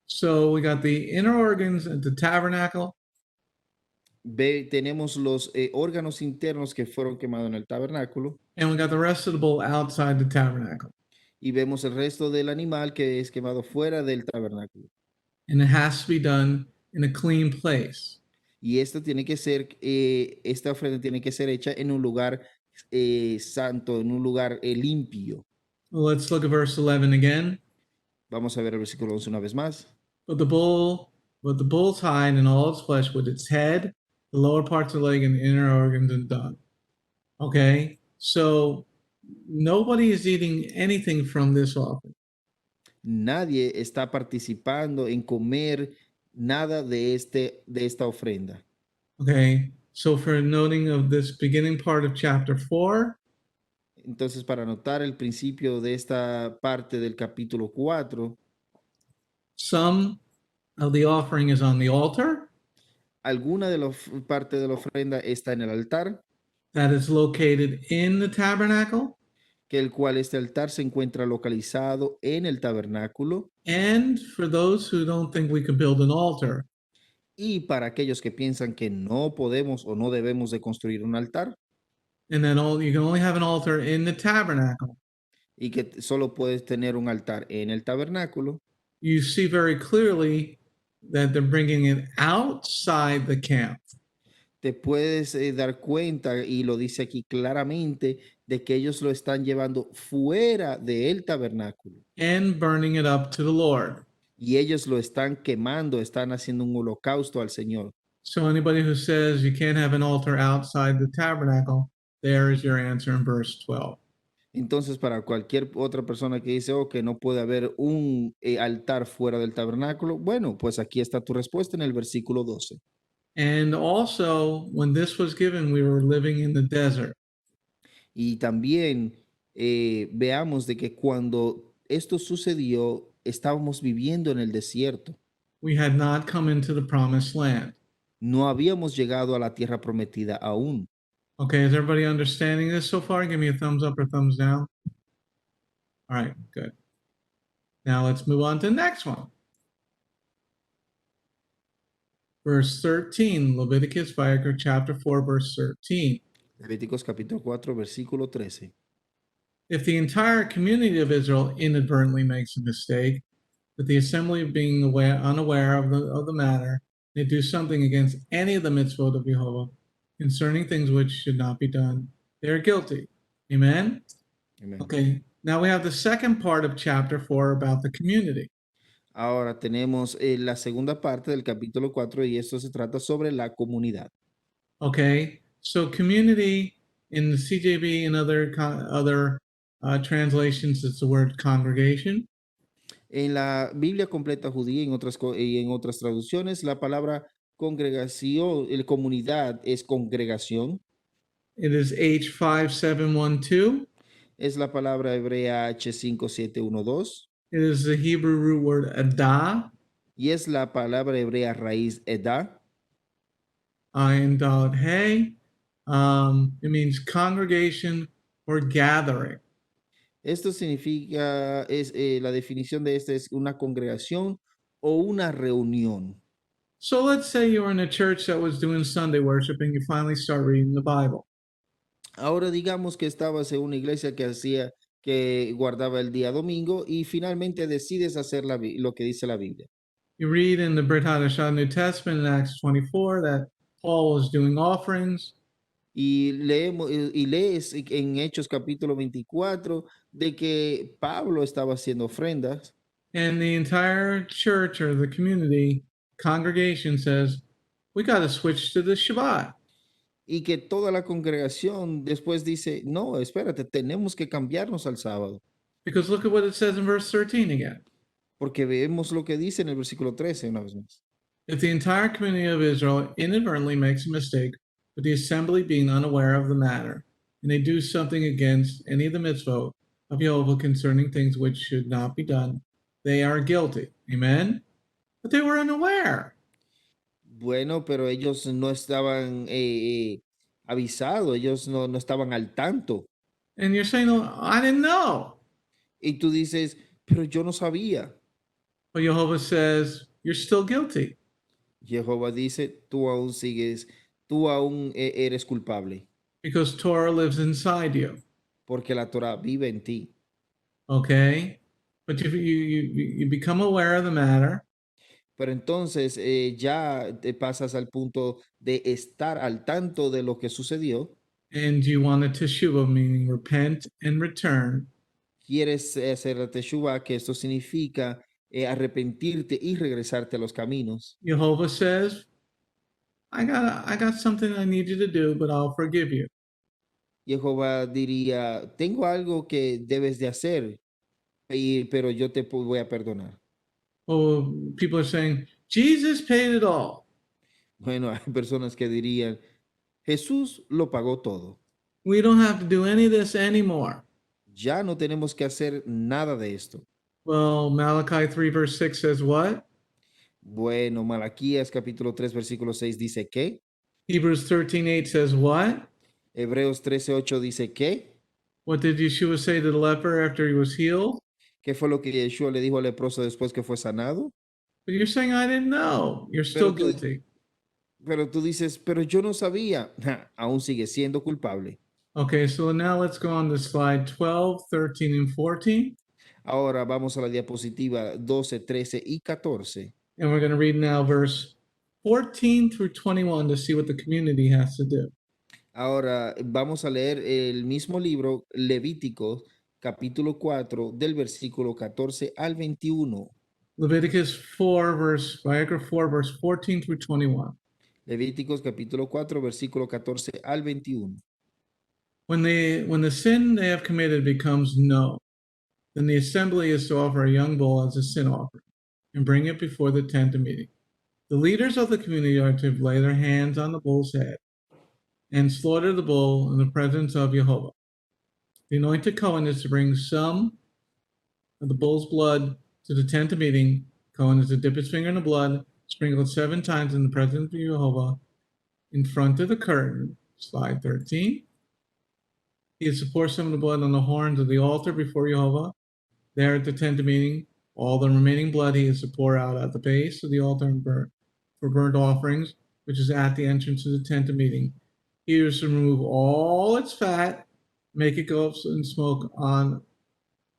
So we got the inner organs at the tabernacle, Tenemos los órganos internos que fueron quemados en el tabernáculo and we got the rest of the bull outside the tabernacle. y vemos el resto del animal que es quemado fuera del tabernáculo. And it has to be done in a clean place. Y esto tiene que ser, esta ofrenda tiene que ser hecha en un lugar santo, en un lugar limpio. Well, let's look at verse 11 again. Vamos a ver el versículo 11 una vez más. But the bull's hide and all its flesh, with its head, the lower parts of the leg, and the inner organs and dung. Okay, so nobody is eating anything from this offering. Nadie está participando en comer nada de esta ofrenda. Okay, so for noting of this beginning part of chapter 4, Entonces, para notar el principio de esta parte del capítulo 4, some of the offering is on the altar alguna de las partes de la ofrenda está en el altar, that is located in the tabernacle, que el cual este altar se encuentra localizado en el tabernáculo. and for those who don't think we could build an altar, Y para aquellos que piensan que no podemos o no debemos de construir un altar and then you can only have an altar in the tabernacle. y que solo puedes tener un altar en el tabernáculo, You see very clearly that they're bringing it outside the camp. te puedes dar cuenta, y lo dice aquí claramente, de que ellos lo están llevando fuera del tabernáculo. And burning it up to the Lord. Y ellos lo están quemando, están haciendo un holocausto al Señor. So anybody who says you can't have an altar outside the tabernacle, there is your answer in verse 12. Entonces, para cualquier otra persona que dice, oh, que no puede haber un altar fuera del tabernáculo, bueno, pues aquí está tu respuesta en el versículo 12. And also, when this was given, we were living in the desert. Y también veamos de que cuando esto sucedió, estábamos viviendo en el desierto. We had not come into the promised land. No habíamos llegado a la tierra prometida aún. Okay, is everybody understanding this so far? Give me a thumbs up or thumbs down. All right, good. Now let's move on to the next one. Verse 13, Leviticus chapter 4, verse 13. Levíticos capítulo 4, versículo 13. If the entire community of Israel inadvertently makes a mistake, that the assembly being unaware of the matter, they do something against any of the mitzvot of Jehovah concerning things which should not be done, they are guilty. Amen? Amén. Okay, now we have the second part of chapter 4 about the community. Ahora tenemos la segunda parte del capítulo 4 y esto se trata sobre la comunidad. Okay, so community in the CJB and other translations, it's the word congregation. En la Biblia completa judía y en otras traducciones, la palabra congregación, comunidad es congregación. It is H5712. Es la palabra hebrea H5712 It is the Hebrew root word adah, y es la palabra hebrea raíz edá. ayin dot hey. It means congregation or gathering. Esto significa, la definición de esta es una congregación o una reunión. So let's say you're in a church that was doing Sunday worship and you finally start reading the Bible. Ahora digamos que estabas en una iglesia que guardaba el día domingo y finalmente decides hacer lo que dice la Brit You read in the Brit Hadashah New Testament in Acts 24 that Paul was doing offerings. Y leemos y lees en Hechos capítulo 24 de que Pablo estaba haciendo ofrendas And the entire church or the community congregation says, we got to switch to the Shabbat. y que toda la congregación después dice, no, espérate, tenemos que cambiarnos al sábado, Because look at what it says in verse 13 again. porque vemos lo que dice en el versículo 13 una vez más. If the entire community of Israel inadvertently makes a mistake, with the assembly being unaware of the matter, and they do something against any of the mitzvot of Jehovah concerning things which should not be done, they are guilty. Amen? But they were unaware. Bueno, pero ellos no estaban avisados, ellos no estaban al tanto. And you're saying, oh, I didn't know. Y tú dices, pero yo no sabía. But Jehovah says, you're still guilty. Jehová dice, tú aún sigues, tú aún eres culpable, Because Torah lives inside you. porque la Torah vive en ti. Okay? But you become aware of the matter. Pero entonces ya te pasas al punto de estar al tanto de lo que sucedió. And you want a teshuvah, meaning repent and return. Quieres hacer la teshuvah, que esto significa arrepentirte y regresarte a los caminos. Jehovah says, I got something I need you to do, but I'll forgive you. Jehová diría, tengo algo que debes de hacer, pero yo te voy a perdonar. Oh, people are saying, Jesus paid it all. Bueno, hay personas que dirían, Jesús lo pagó todo. We don't have to do any of this anymore. Ya no tenemos que hacer nada de esto. Well, Malachi 3 verse 6 says what? Bueno, Malaquías capítulo 3 versículo 6 dice que, Hebrews 13:8 says what? Hebreos 13:8 dice que, What did Yeshua say to the leper after he was healed? ¿qué fue lo que Yeshua le dijo al leproso después que fue sanado? But you're saying I didn't know. You're still Pero tú- guilty. Pero tú dices, pero yo no sabía. Ja, aún sigue siendo culpable. Okay, so now let's go on to slide 12, 13, and 14. Ahora vamos a la diapositiva 12, 13 y 14. And we're going to read now verse 14 through 21 to see what the community has to do. Ahora vamos a leer el mismo libro, Levítico, capítulo 4, del versículo 14 al 21. Leviticus 4, Vayikra 4, verse 14 through 21. Levíticos capítulo 4, versículo 14 al 21. When the sin they have committed becomes known, then the assembly is to offer a young bull as a sin offering and bring it before the tent of meeting. The leaders of the community are to lay their hands on the bull's head and slaughter the bull in the presence of Jehovah. The anointed Cohen is to bring some of the bull's blood to the tent of meeting. Cohen is to dip his finger in the blood, sprinkle it 7 times in the presence of Jehovah in front of the curtain. Slide 13. He is to pour some of the blood on the horns of the altar before Jehovah. There at the tent of meeting, all the remaining blood he is to pour out at the base of the altar and burn for burnt offerings, which is at the entrance of the tent of meeting. He is to remove all its fat, make it go up in smoke on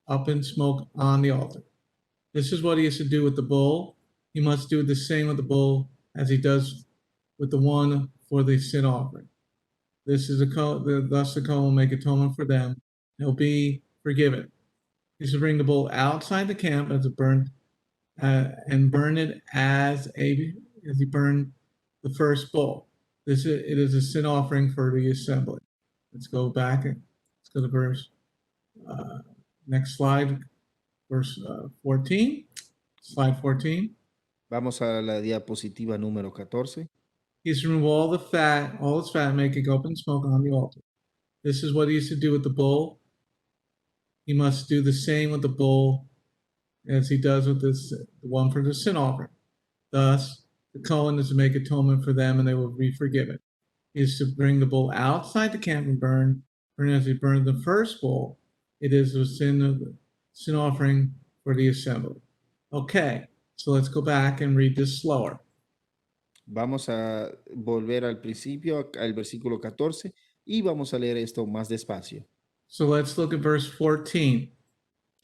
the altar. This is what he is to do with the bull. He must do the same with the bull as he does with the one for the sin offering. Thus the Kohen will make atonement for them. He'll be forgiven. He's to bring the bull outside the camp as a burnt and burn it as he burned the first bull. It is a sin offering for the assembly. Let's go back. Let's go to verse. Next slide, verse 14. Slide 14. Vamos a la diapositiva número 14. He's to remove all its fat, and make it go up in smoke on the altar. This is what he's to do with the bull. He must do the same with the bull as he does with the one for the sin offering. Thus, the Kohen is to make atonement for them, and they will be forgiven. He is to bring the bull outside the camp and burn as he burned the first bull. It is a sin offering for the assembly. Okay, so let's go back and read this slower. Vamos a volver al principio, al versículo 14, y vamos a leer esto más despacio. So let's look at verse 14.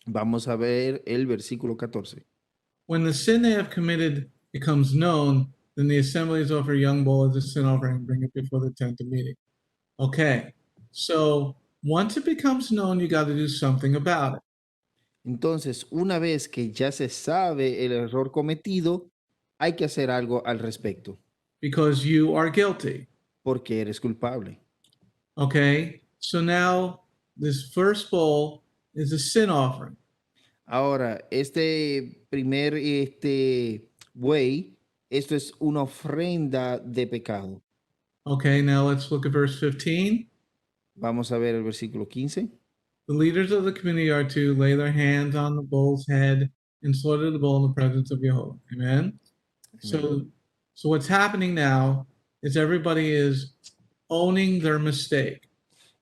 Vamos a ver el versículo 14. When the sin they have committed becomes known, Then the assemblies offer a young bull as a sin offering and bring it before the tent of meeting. Okay, so once it becomes known, you got to do something about it Entonces, una vez que ya se sabe el error cometido, hay que hacer algo al respecto, because you are guilty. porque eres culpable. Okay, so now this first bull is a sin offering. Ahora, este primer buey, esto es una ofrenda de pecado. Okay, now let's look at verse 15. Vamos a ver el versículo 15. The leaders of the community are to lay their hands on the bull's head and slaughter the bull in the presence of Jehovah. Amen. So what's happening now is everybody is owning their mistake.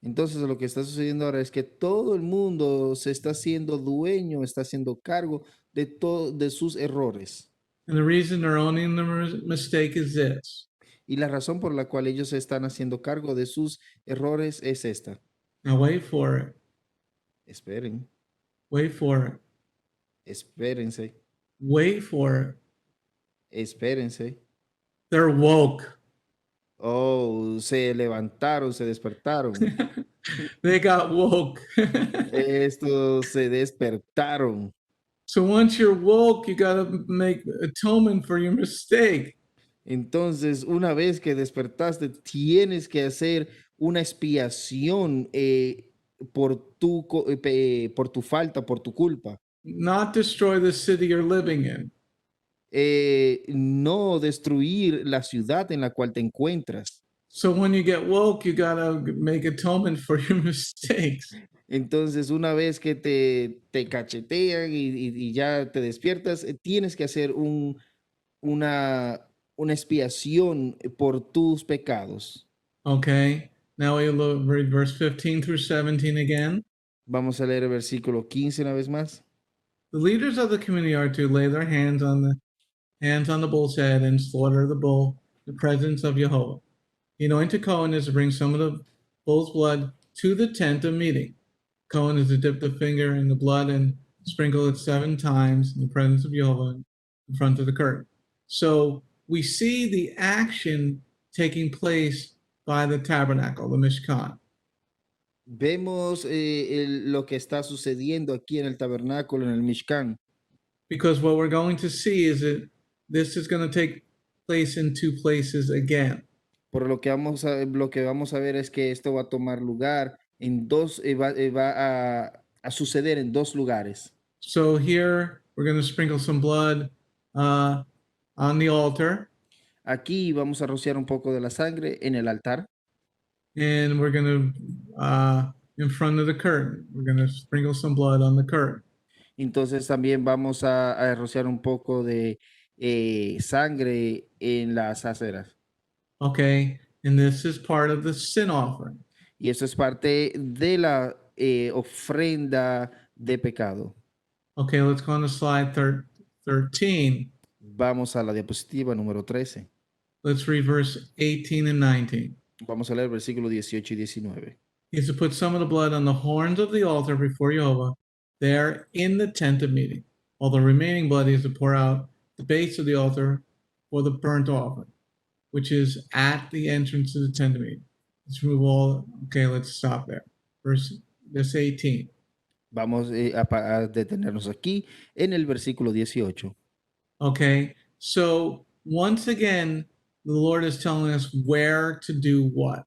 Entonces, lo que está sucediendo ahora es que todo el mundo se está haciendo dueño, está haciendo cargo de sus errores. And the reason they're owning the mistake is this. Y la razón por la cual ellos se están haciendo cargo de sus errores es esta. Now wait for it. Esperen, Wait for it. espérense, Wait for it. espérense. They're woke. Oh, se levantaron, se despertaron. They got woke. Estos se despertaron. So once you're woke, you got to make atonement for your mistake. Entonces, una vez que despertaste, tienes que hacer una expiación por tu falta, por tu culpa. Not destroy the city you're living in. No destruir la ciudad en la cual te encuentras. So when you get woke, you got to make atonement for your mistakes. Entonces, una vez que te cachetean y ya te despiertas, tienes que hacer una expiación por tus pecados. Okay. Now we read verse 15 through 17 again. Vamos a leer el versículo 15 una vez más. The leaders of the community are to lay their hands on the bull's head and slaughter the bull in the presence of Jehovah. The anointed Cohen is to bring some of the bull's blood to the tent of meeting. Cohen is to dip the finger in the blood and sprinkle it 7 times in the presence of Jehovah in front of the curtain. So we see the action taking place by the tabernacle, the Mishkan. Vemos lo que está sucediendo aquí en el tabernáculo, en el Mishkan. Because what we're going to see is that this is going to take place in 2 places again. Por lo que vamos a ver es que esto va a tomar lugar en dos, va a suceder en 2 lugares. So here we're going to sprinkle some blood on the altar, Aquí vamos a rociar un poco de la sangre en el altar. and we're going to, in front of the curtain, we're going to sprinkle some blood on the curtain. Entonces también vamos a rociar un poco de sangre en las aceras. Okay, and this is part of the sin offering. Y eso es parte de la ofrenda de pecado. Okay, let's go on to slide 13. Vamos a la diapositiva número 13. Let's read verse 18 and 19. Vamos a leer versículo 18 y 19. He is to put some of the blood on the horns of the altar before Jehovah, there in the tent of meeting. All the remaining blood he is to pour out the base of the altar for the burnt offering, which is at the entrance to the tent of meeting. Let's remove all. Okay, let's stop there. Verse 18. Vamos a detenernos aquí en el versículo 18. Okay, so once again, the Lord is telling us where to do what.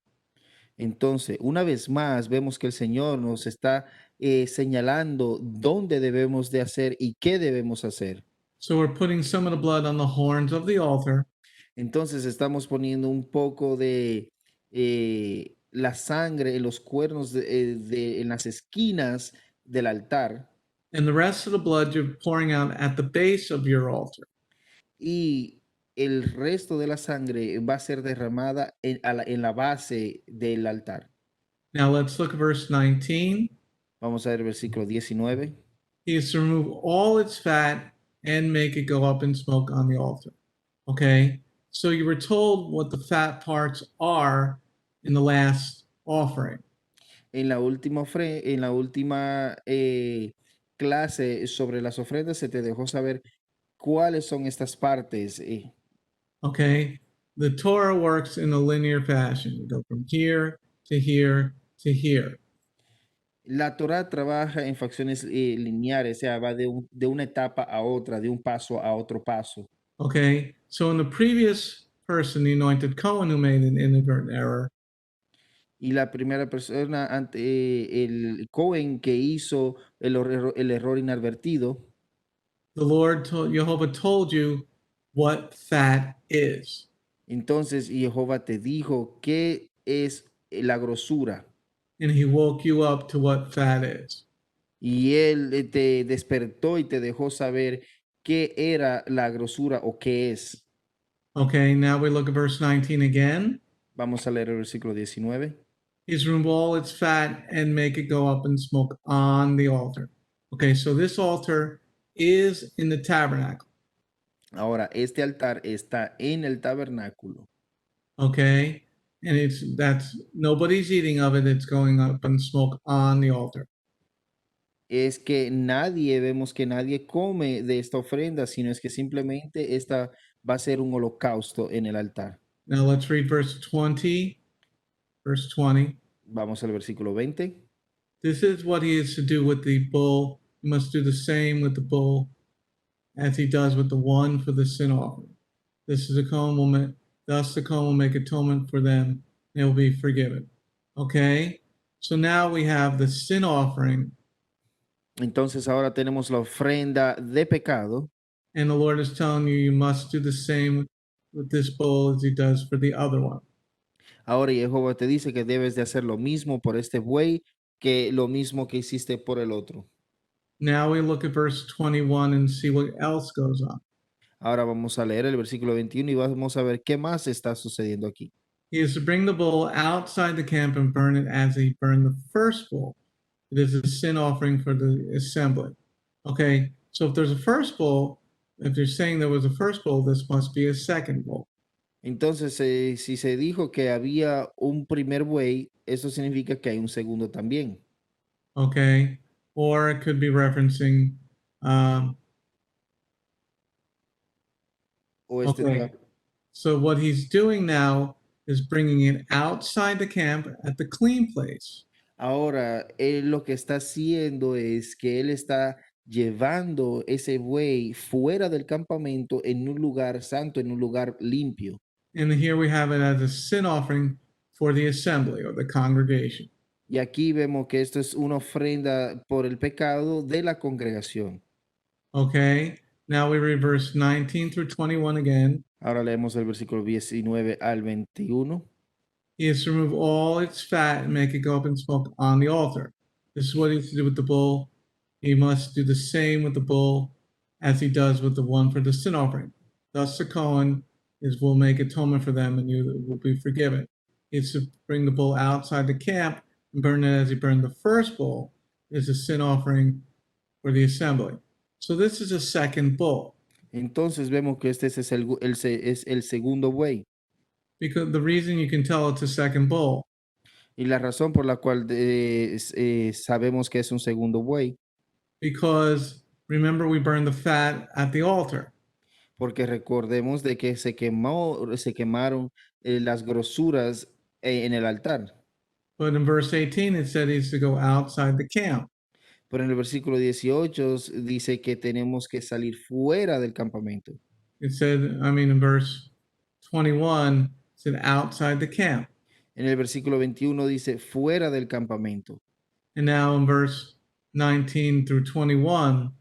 Entonces, una vez más, vemos que el Señor nos está señalando dónde debemos de hacer y qué debemos hacer. So we're putting some of the blood on the horns of the altar, Entonces, estamos poniendo un poco de la sangre en los cuernos, en las esquinas del altar. and the rest of the blood you're pouring out at the base of your altar. Y el resto de la sangre va a ser derramada en la base del altar. Now let's look at verse 19. Vamos a ver el versículo 19. He is to remove all its fat and make it go up in smoke on the altar. Okay, so you were told what the fat parts are in the last offering. En la última clase sobre las ofrendas se te dejó saber cuáles son estas partes. Okay, the Torah works in a linear fashion. You go from here to here to here. La Torá trabaja en facciones lineares, o sea, va de una etapa a otra, de un paso a otro paso. Okay, so in the previous person, the anointed Cohen, who made an inadvertent error, Y la primera persona, el Cohen que hizo el error inadvertido, the Lord told Jehovah told you what fat is. entonces Jehová te dijo qué es la grosura. And he woke you up to what fat is. Y él te despertó y te dejó saber qué era la grosura o qué es. Okay, now we look at verse 19 again. Vamos a leer el versículo 19. He's remove all its fat and make it go up in smoke on the altar. Okay, so this altar is in the tabernacle. Ahora, este altar está en el tabernáculo. Okay, and that's nobody's eating of it, it's going up in smoke on the altar. Es que vemos que nadie come de esta ofrenda, sino es que simplemente esta va a ser un holocausto en el altar. Now let's read verse 20. Verse 20. Vamos al versículo 20. This is what he is to do with the bull. He must do the same with the bull as he does with the one for the sin offering. This is a Cohen will make, thus the Cohen will make atonement for them, and they will be forgiven. Okay, so now we have the sin offering, Entonces ahora tenemos la ofrenda de pecado. and the Lord is telling you must do the same with this bull as he does for the other one. Ahora Jehová te dice que debes de hacer lo mismo por este buey que lo mismo que hiciste por el otro. Now we look at verse 21 and see what else goes on. Ahora vamos a leer el versículo 21 y vamos a ver qué más está sucediendo aquí. He is to bring the bull outside the camp and burn it as he burned the first bull. It is a sin offering for the assembly. Okay, so if there's a first bull, if you're saying there was a first bull, this must be a second bull. Entonces, si se dijo que había un primer buey, eso significa que hay un segundo también. Okay, or it could be referencing. O este Okay, so what he's doing now is bringing it outside the camp at the clean place. Ahora, él lo que está haciendo es que él está llevando ese buey fuera del campamento en un lugar santo, en un lugar limpio. And here we have it as a sin offering for the assembly or the congregation. Y aquí vemos que esto es una ofrenda por el pecado de la congregación. Okay, now we read verse 19 through 21 again. Ahora leemos el versículo 19 al 21. He is to remove all its fat and make it go up in smoke on the altar. This is what he has to do with the bull. He must do the same with the bull as he does with the one for the sin offering. Thus the Cohen will make atonement for them, and you will be forgiven. He is to bring the bull outside the camp and burn it as he burned the first bull. It is a sin offering for the assembly. So this is a second bull. Entonces vemos que este es el segundo buey. Because the reason you can tell it's a second bull Y la razón por la cual sabemos que es un segundo buey, because remember we burned the fat at the altar. porque recordemos de que se quemaron las grosuras en el altar. But in verse 18 it said he's to go outside the camp. Pero en el versículo 18 dice que tenemos que salir fuera del campamento. It said, in verse 21, it said outside the camp. En el versículo 21 dice fuera del campamento. And now in verse 19 through 21,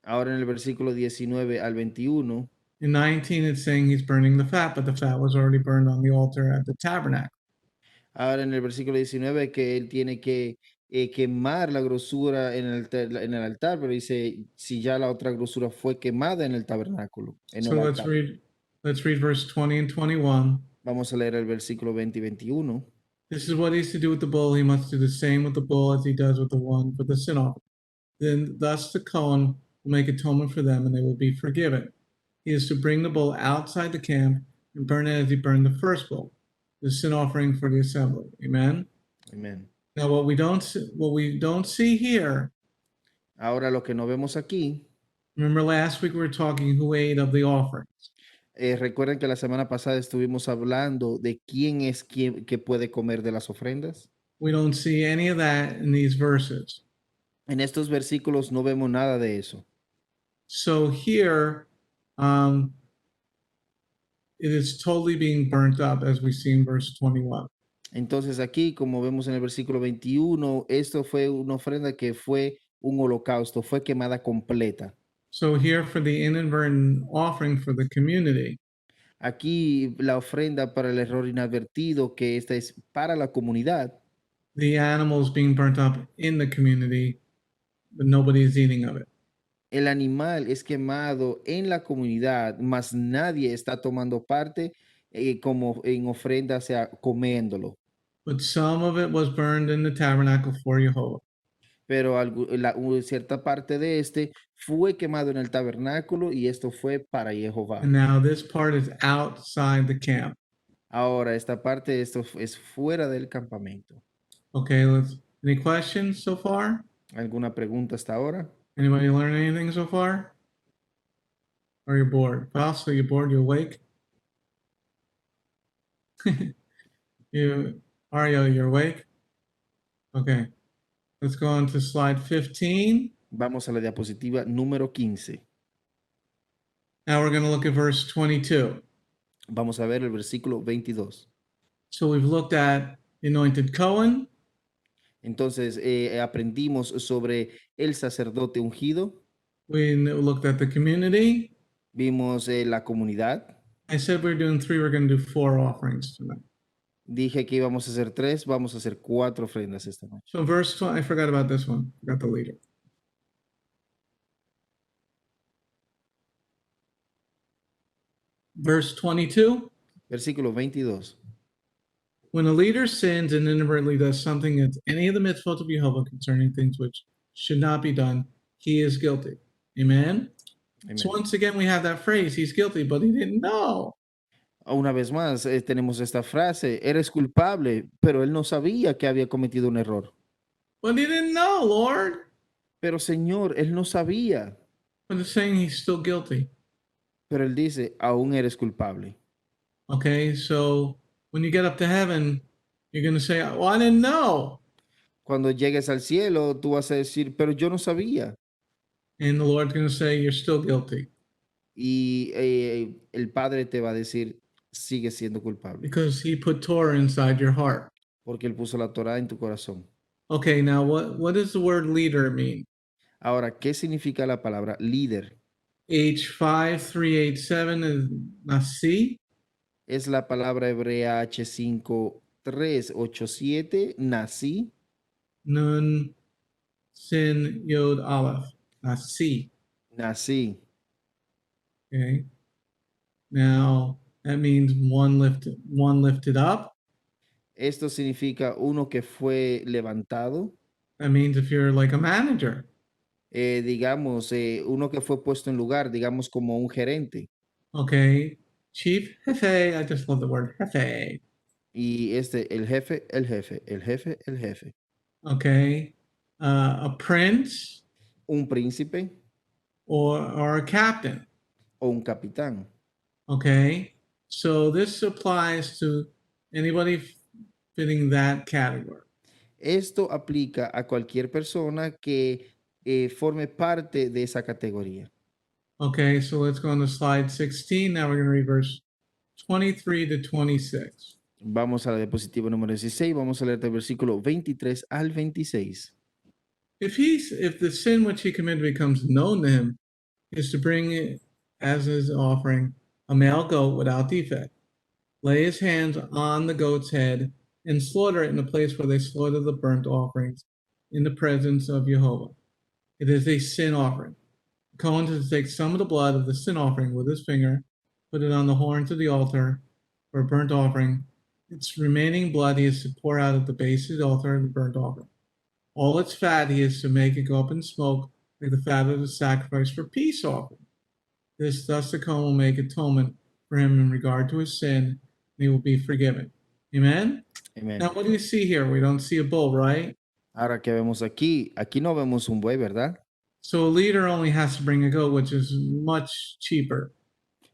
Ahora en el versículo 19 al 21, in 19 it's saying he's burning the fat, but the fat was already burned on the altar at the tabernacle. ahora en el versículo 19 que él tiene que quemar la grosura en el altar, pero dice si ya la otra grosura fue quemada en el tabernáculo. So let's read verse 20 and 21. Vamos a leer el versículo 20 y 21. This is what he's to do with the bull. He must do the same with the bull as he does with the one for the sin offering. Then thus the Cohen will make atonement for them, and they will be forgiven. He is to bring the bull outside the camp and burn it as he burned the first bull, the sin offering for the assembly. Amen. Amén. Now, what we don't see here. Ahora lo que no vemos aquí, Remember last week we were talking who ate of the offerings. Recuerden que la semana pasada estuvimos hablando de quién es quien que puede comer de las ofrendas. We don't see any of that in these verses. En estos versículos no vemos nada de eso. So here, it is totally being burnt up, as we see in verse 21. Entonces aquí, como vemos en el versículo 21, esto fue una ofrenda que fue un holocausto, fue quemada completa. So here, for the inadvertent offering for the community, Aquí la ofrenda para el error inadvertido, que esta es para la comunidad, the animals being burnt up in the community, but nobody is eating of it. el animal es quemado en la comunidad, mas nadie está tomando parte como en ofrenda, o sea, comiéndolo. But some of it was burned in the tabernacle for Jehovah. Pero cierta parte de este fue quemado en el tabernáculo y esto fue para Jehová. And now this part is outside the camp. Ahora, esta parte, esto es fuera del campamento. Okay, any questions so far? ¿Alguna pregunta hasta ahora? Anybody learn anything so far? Or you're bored? Also, you bored? You awake? Ario, you're awake? Okay. Let's go on to slide 15. Vamos a la diapositiva número 15. Now we're going to look at verse 22. Vamos a ver el versículo 22. So we've looked at anointed Cohen. Entonces, aprendimos sobre el sacerdote ungido, We looked at the community. vimos la comunidad. I said we're doing 3. We're going to do 4 offerings tonight. Dije que íbamos a hacer 3, vamos a hacer 4 ofrendas esta noche. So verse 20, I forgot about this one. Forgot the leader. Verse 22. Versículo 22. When a leader sins and inadvertently does something against any of the mitzvot of Jehovah concerning things which should not be done, he is guilty. Amen? Amén. So once again, we have that phrase, he's guilty, but he didn't know. Una vez más, tenemos esta frase, eres culpable, pero él no sabía que había cometido un error. But he didn't know, Lord. Pero Señor, él no sabía, But it's saying he's still guilty. pero él dice, aún eres culpable. Okay, so when you get up to heaven, you're going to say, well, I didn't know. Cuando llegues al cielo, tú vas a decir, pero yo no sabía. And the Lord's going to say, you're still guilty Y el Padre te va a decir, sigue siendo culpable, because he put Torah inside your heart. porque él puso la Torá en tu corazón. Okay, now what does the word leader mean? Ahora, ¿qué significa la palabra líder? H5387 is nasi. Es la palabra hebrea H5387, nací, Nun sin yod aleph. Nasi. nací. Okay. Now that means one lifted up. Esto significa uno que fue levantado, That means if you're like a manager. digamos, uno que fue puesto en lugar, digamos como un gerente. Okay. Chief jefe. I just love the word jefe. Y el jefe, el jefe, el jefe, el jefe. Okay. A prince Un príncipe or a captain. o un capitán. Okay. So this applies to anybody fitting that category. Esto aplica a cualquier persona que forme parte de esa categoría. Okay, so let's go on to slide 16. Now we're going to read verse 23 to 26. Vamos a la diapositiva número 16. Vamos a leer del versículo 23 al 26. If the sin which he committed becomes known to him, is to bring it as his offering a male goat without defect. Lay his hands on the goat's head and slaughter it in the place where they slaughter the burnt offerings in the presence of Jehovah. It is a sin offering. The Cohen is to take some of the blood of the sin offering with his finger, put it on the horns of the altar for a burnt offering. Its remaining blood he is to pour out at the base of the altar of the burnt offering. All its fat he is to make it go up in smoke like the fat of the sacrifice for peace offering. Thus the Cohen will make atonement for him in regard to his sin, and he will be forgiven. Amen? Amén. Now, what do you see here? We don't see a bull, right? Ahora que vemos aquí no vemos un buey, ¿verdad? So a leader only has to bring a goat, which is much cheaper.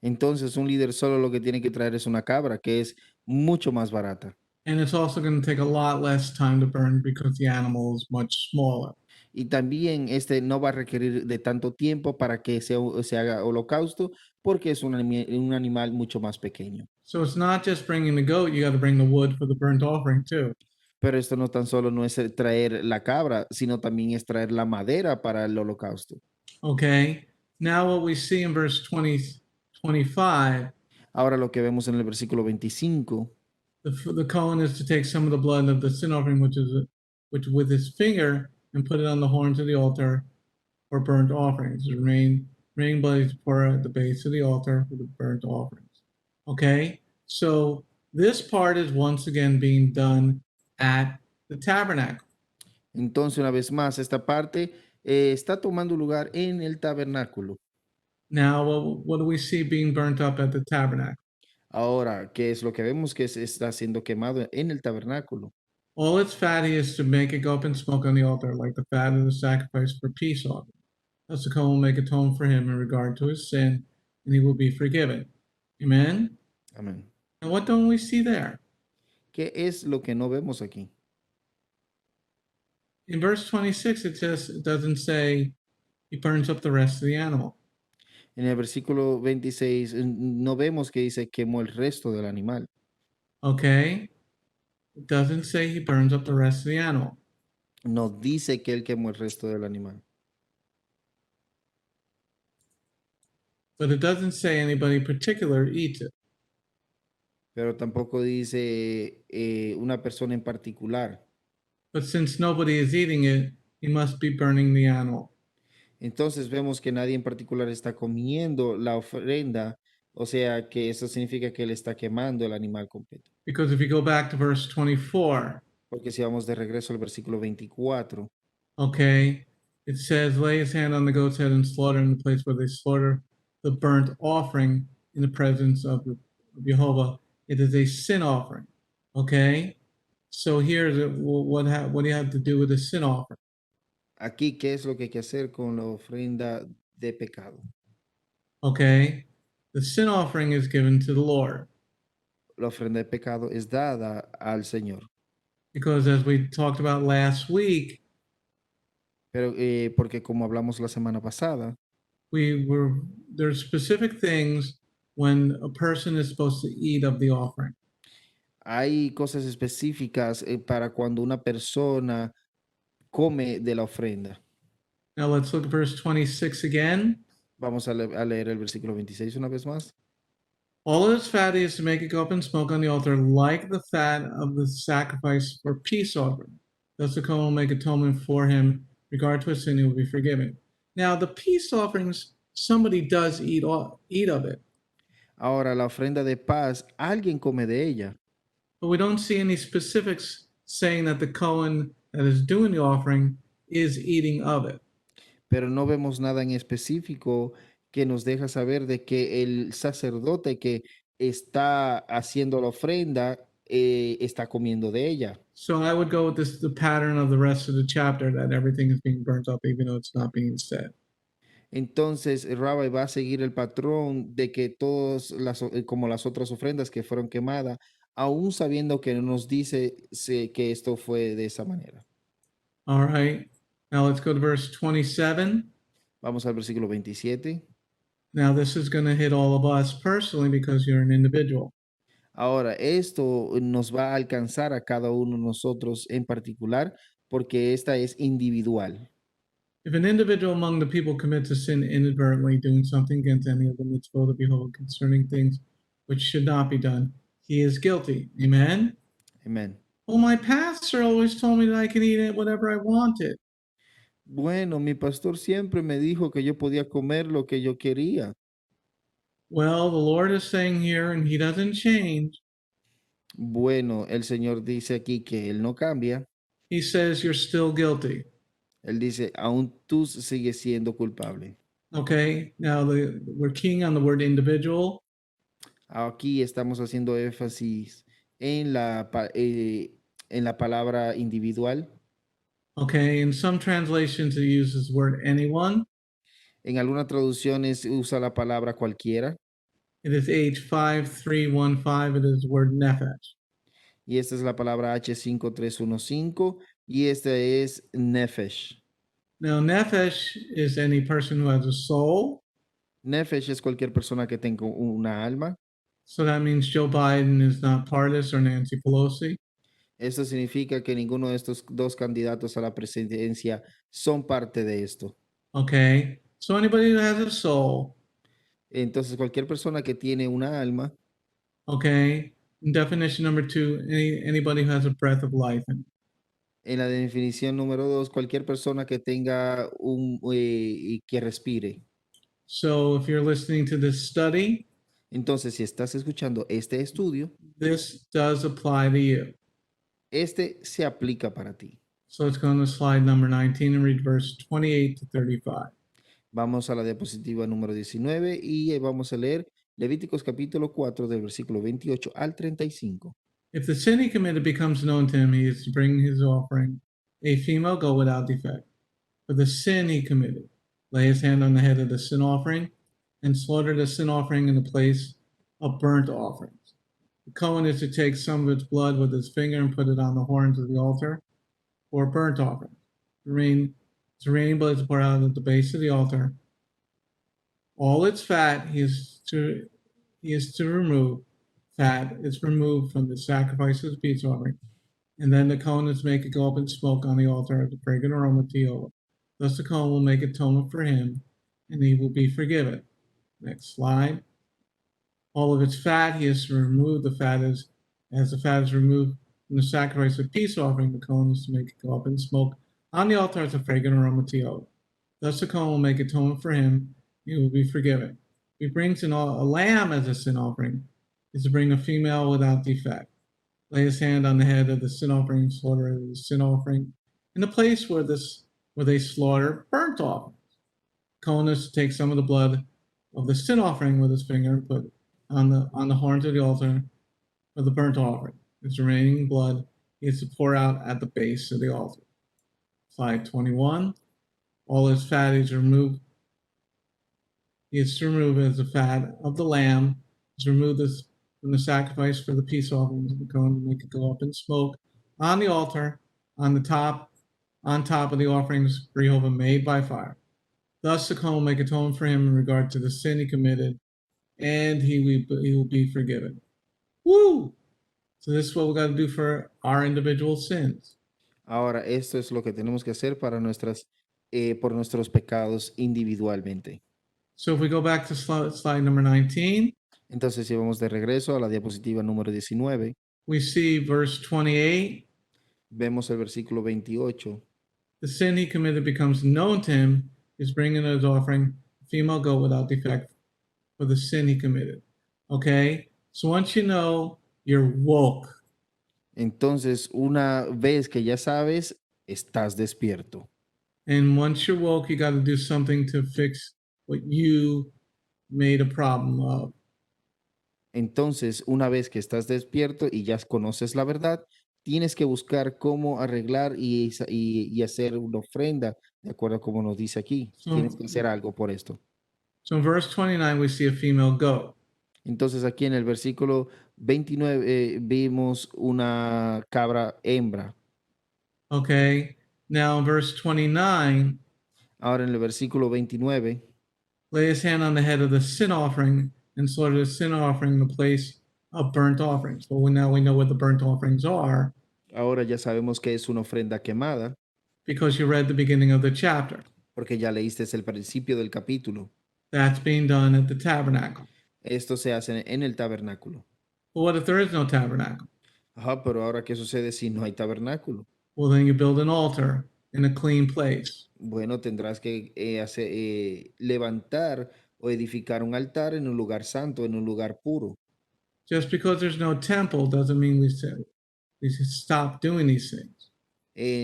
Entonces un líder solo lo que tiene que traer es una cabra que es mucho más barata. And it's also going to take a lot less time to burn because the animal is much smaller. Y también este no va a requerir de tanto tiempo para que se haga holocausto porque es un animal mucho más pequeño. So it's not just bringing the goat, you got to bring the wood for the burnt offering too. Pero esto no tan solo no es traer la cabra, sino también es traer la madera para el holocausto. Okay. Now what we see in verse 25, Ahora lo que vemos en el versículo 25, the Cohen is to take some of the blood of the sin offering, which with his finger, and put it on the horns of the altar for burnt offerings. The remaining blood is to pour at the base of the altar for the burnt offerings. Okay. So this part is once again being done at the tabernacle. entonces una vez más esta parte está tomando lugar en el tabernáculo. Now, what do we see being burnt up at the tabernacle? Ahora, ¿qué es lo que vemos que está siendo quemado en el tabernáculo? All its fatty is to make it go up in smoke on the altar, like the fat of the sacrifice for peace offering. Thus the Cohen will make atonement for him in regard to his sin, and he will be forgiven. Amen? Amén. And what don't we see there? ¿Qué es lo que no vemos aquí? In verse 26, it doesn't say he burns up the rest of the animal. En el versículo 26 no vemos que dice quemó el resto del animal. Okay? It doesn't say he burns up the rest of the animal. No dice que él quemó el resto del animal. But it doesn't say anybody particular eats it. Pero tampoco dice una persona en particular. But since nobody is eating it, he must be burning the animal. Entonces vemos que nadie en particular está comiendo la ofrenda, o sea que eso significa que él está quemando el animal completo. Because if you go back to verse 24, Porque si vamos de regreso al versículo 24, okay, it says, lay his hand on the goat's head and slaughter in the place where they slaughter the burnt offering in the presence of Jehovah. It is a sin offering. Okay? So here's what do you have to do with a sin offering? aquí, ¿qué es lo que hay que hacer con la ofrenda de pecado? Okay? The sin offering is given to the Lord. La ofrenda de pecado es dada al Señor. Because as we talked about last week, Pero porque como hablamos la semana pasada, there's specific things when a person is supposed to eat of the offering. hay cosas específicas para cuando una persona come de la ofrenda. Now let's look at verse 26 again. Vamos a leer el versículo 26 una vez más. All of its fat is to make it go up in smoke on the altar, like the fat of the sacrifice for peace offering. Thus the Cohen will make atonement for him. Regard to his sin, he will be forgiven. Now the peace offerings, somebody does eat of it, Ahora, la ofrenda de paz, alguien come de ella, but we don't see any specifics saying that the Cohen that is doing the offering is eating of it. pero no vemos nada en específico que nos deja saber de que el sacerdote que está haciendo la ofrenda está comiendo de ella. So I would go with the pattern of the rest of the chapter, that everything is being burnt up even though it's not being said. Entonces, Rabbi va a seguir el patrón de que todas como las otras ofrendas que fueron quemadas, aún sabiendo que no nos dice que esto fue de esa manera. All right. Now let's go to verse 27. Vamos al versículo 27. Now this is going to hit all of us personally because you're an individual. Ahora, esto nos va a alcanzar a cada uno de nosotros en particular porque esta es individual. If an individual among the people commits a sin inadvertently, doing something against any of the mitzvot of Jehovah concerning things which should not be done, he is guilty. Amen? Amén. Well, my pastor always told me that I can eat it whatever I wanted. Bueno, mi pastor siempre me dijo que yo podía comer lo que yo quería. Well, the Lord is saying here, and he doesn't change. Bueno, el Señor dice aquí que Él no cambia. He says you're still guilty. Él dice, aún tú sigues siendo culpable. Okay, now we're keying on the word individual. Aquí estamos haciendo énfasis en la palabra individual. Okay, in some translations it uses the word anyone. En algunas traducciones usa la palabra cualquiera. It is H5315. It is the word nephesh. Y esta es la palabra H5315 y esta es Nefesh. Now, nephesh is any person who has a soul. Nefesh es cualquier persona que tenga una alma. So that means Joe Biden is not part of this or Nancy Pelosi. Esto significa que ninguno de estos dos candidatos a la presidencia son parte de esto. Okay. So anybody who has a soul, Entonces, cualquier persona que tiene una alma, okay. Definition number 2, anybody who has a breath of life. en la definición número 2, cualquier persona que tenga y que respire. So if you're listening to this study, Entonces, si estás escuchando este estudio, this does apply to you. este se aplica para ti. So let's go on to slide number 19 and read verse 28 to 35. Vamos a la diapositiva número 19 y vamos a leer Levíticos capítulo 4 del versículo 28 al 35. If the sin he committed becomes known to him, he is to bring his offering, a female goat without defect. For the sin he committed, lay his hand on the head of the sin offering and slaughter the sin offering in the place of burnt offerings. The Cohen is to take some of its blood with his finger and put it on the horns of the altar for burnt offering. The remaining blood is poured out at the base of the altar. All its fat he is to remove. Fat is removed from the sacrifice of the peace offering, and then the Cohen is to make it go up in smoke on the altar as a fragrant aroma to Jehovah. Thus the Cohen will make atonement for him, and he will be forgiven. Next slide. All of its fat he is to remove. The fat is, as the fat is removed from the sacrifice of peace offering, the Cohen is to make it go up in smoke on the altar as a fragrant aroma to Jehovah. Thus the Cohen will make atonement for him, he will be forgiven. If he brings in a lamb as a sin offering, is to bring a female without defect. Lay his hand on the head of the sin offering and slaughter the sin offering in the place where they slaughter burnt offerings. Cohen is to take some of the blood of the sin offering with his finger and put on the horns of the altar for the burnt offering. Its remaining blood he is to pour out at the base of the altar. Slide 21. All his fat is removed. He is to remove as the fat of the lamb is removed from the sacrifice for the peace offerings of the Cohen to make it go up in smoke on the altar on top of the offerings for Jehovah made by fire. Thus the Cohen will make atonement for him in regard to the sin he committed, and he will be forgiven. Woo! So this is what we got to do for our individual sins. Ahora, esto es lo que tenemos que hacer para por nuestros pecados individualmente. So if we go back to slide number 19, Entonces, si vamos de regreso a la diapositiva número 19, we see verse 28. vemos el versículo 28. The sin he committed becomes known to him, is bringing his offering, female goat without defect, for the sin he committed. Okay? So once you know, you're woke. Entonces, una vez que ya sabes, estás despierto. And once you're woke, you got to do something to fix what you made a problem of. Entonces, una vez que estás despierto y ya conoces la verdad, tienes que buscar cómo arreglar y hacer una ofrenda, de acuerdo a como nos dice aquí. Tienes que hacer algo por esto. So in verse 29, we see a female goat. Entonces, aquí en el versículo 29 vimos una cabra hembra. Okay. Now in verse 29, Ahora en el versículo 29, lay his hand on the head of the sin offering and slaughter the sin offering in the place of burnt offerings. Well, now we know what the burnt offerings are. Ahora ya sabemos que es una ofrenda quemada. Because you read the beginning of the chapter. Porque ya leíste el principio del capítulo. That's being done at the tabernacle. Esto se hace en el tabernáculo. Well, what if there is no tabernacle? Ajá, pero ahora ¿qué sucede si no hay tabernáculo? Well, then you build an altar in a clean place. Bueno, tendrás que levantar o edificar un altar en un lugar santo, en un lugar puro. Just because there's no temple doesn't mean we should stop doing these things.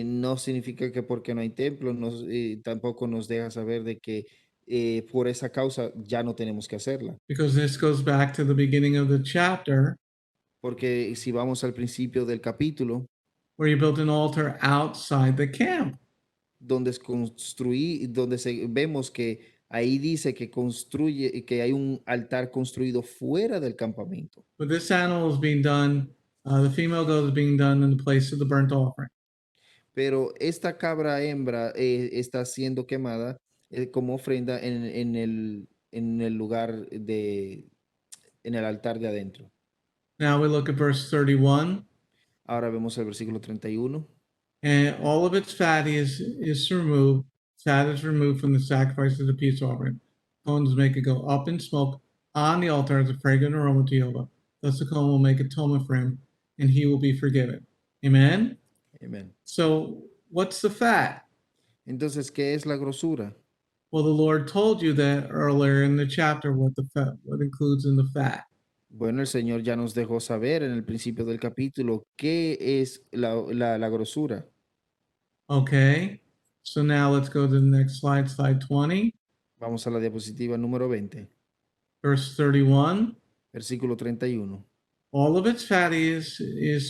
No significa que porque no hay templo, tampoco nos deja saber de que por esa causa ya no tenemos que hacerla. Because this goes back to the beginning of the chapter. Porque si vamos al principio del capítulo, where you built an altar outside the camp. Donde vemos que Ahí dice que construye, que hay un altar construido fuera del campamento. But this animal is being done, the female goat is being done in the place of the burnt offering. Pero esta cabra hembra está siendo quemada como ofrenda en el lugar en el altar de adentro. Now we look at verse 31. Ahora vemos el versículo 31. And all of its fat is removed. Fat is removed from the sacrifice of the peace offering. Cones make it go up in smoke on the altar as a fragrant aroma to Jehovah. Thus the Cohen will make atonement for him, and he will be forgiven. Amen. Amén. So what's the fat? Entonces, ¿qué es la grosura? Well, the Lord told you that earlier in the chapter what the fat, what includes in the fat. Bueno, el Señor ya nos dejó saber en el principio del capítulo qué es la grosura. Okay. So now let's go to the next slide, slide 20, Vamos a la diapositiva número 20, verse 31. versículo 31. All of its fat is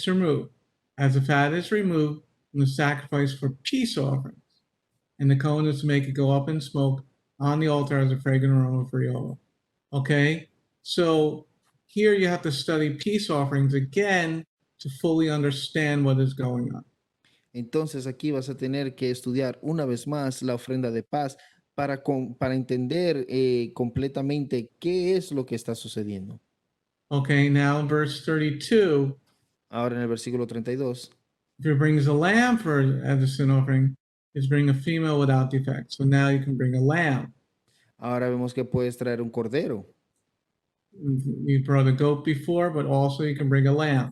removed, as the fat is removed from the sacrifice for peace offerings. And the Cohen is to make it go up in smoke on the altar as a fragrant aroma for Jehovah. Okay, so here you have to study peace offerings again to fully understand what is going on. Entonces aquí vas a tener que estudiar una vez más la ofrenda de paz para entender completamente qué es lo que está sucediendo. Okay, now in verse 32, Ahora en el versículo 32, if he brings a lamb as a sin offering, is bring a female without defect. So now you can bring a lamb. ahora vemos que puedes traer un cordero. You brought a goat before, but also you can bring a lamb.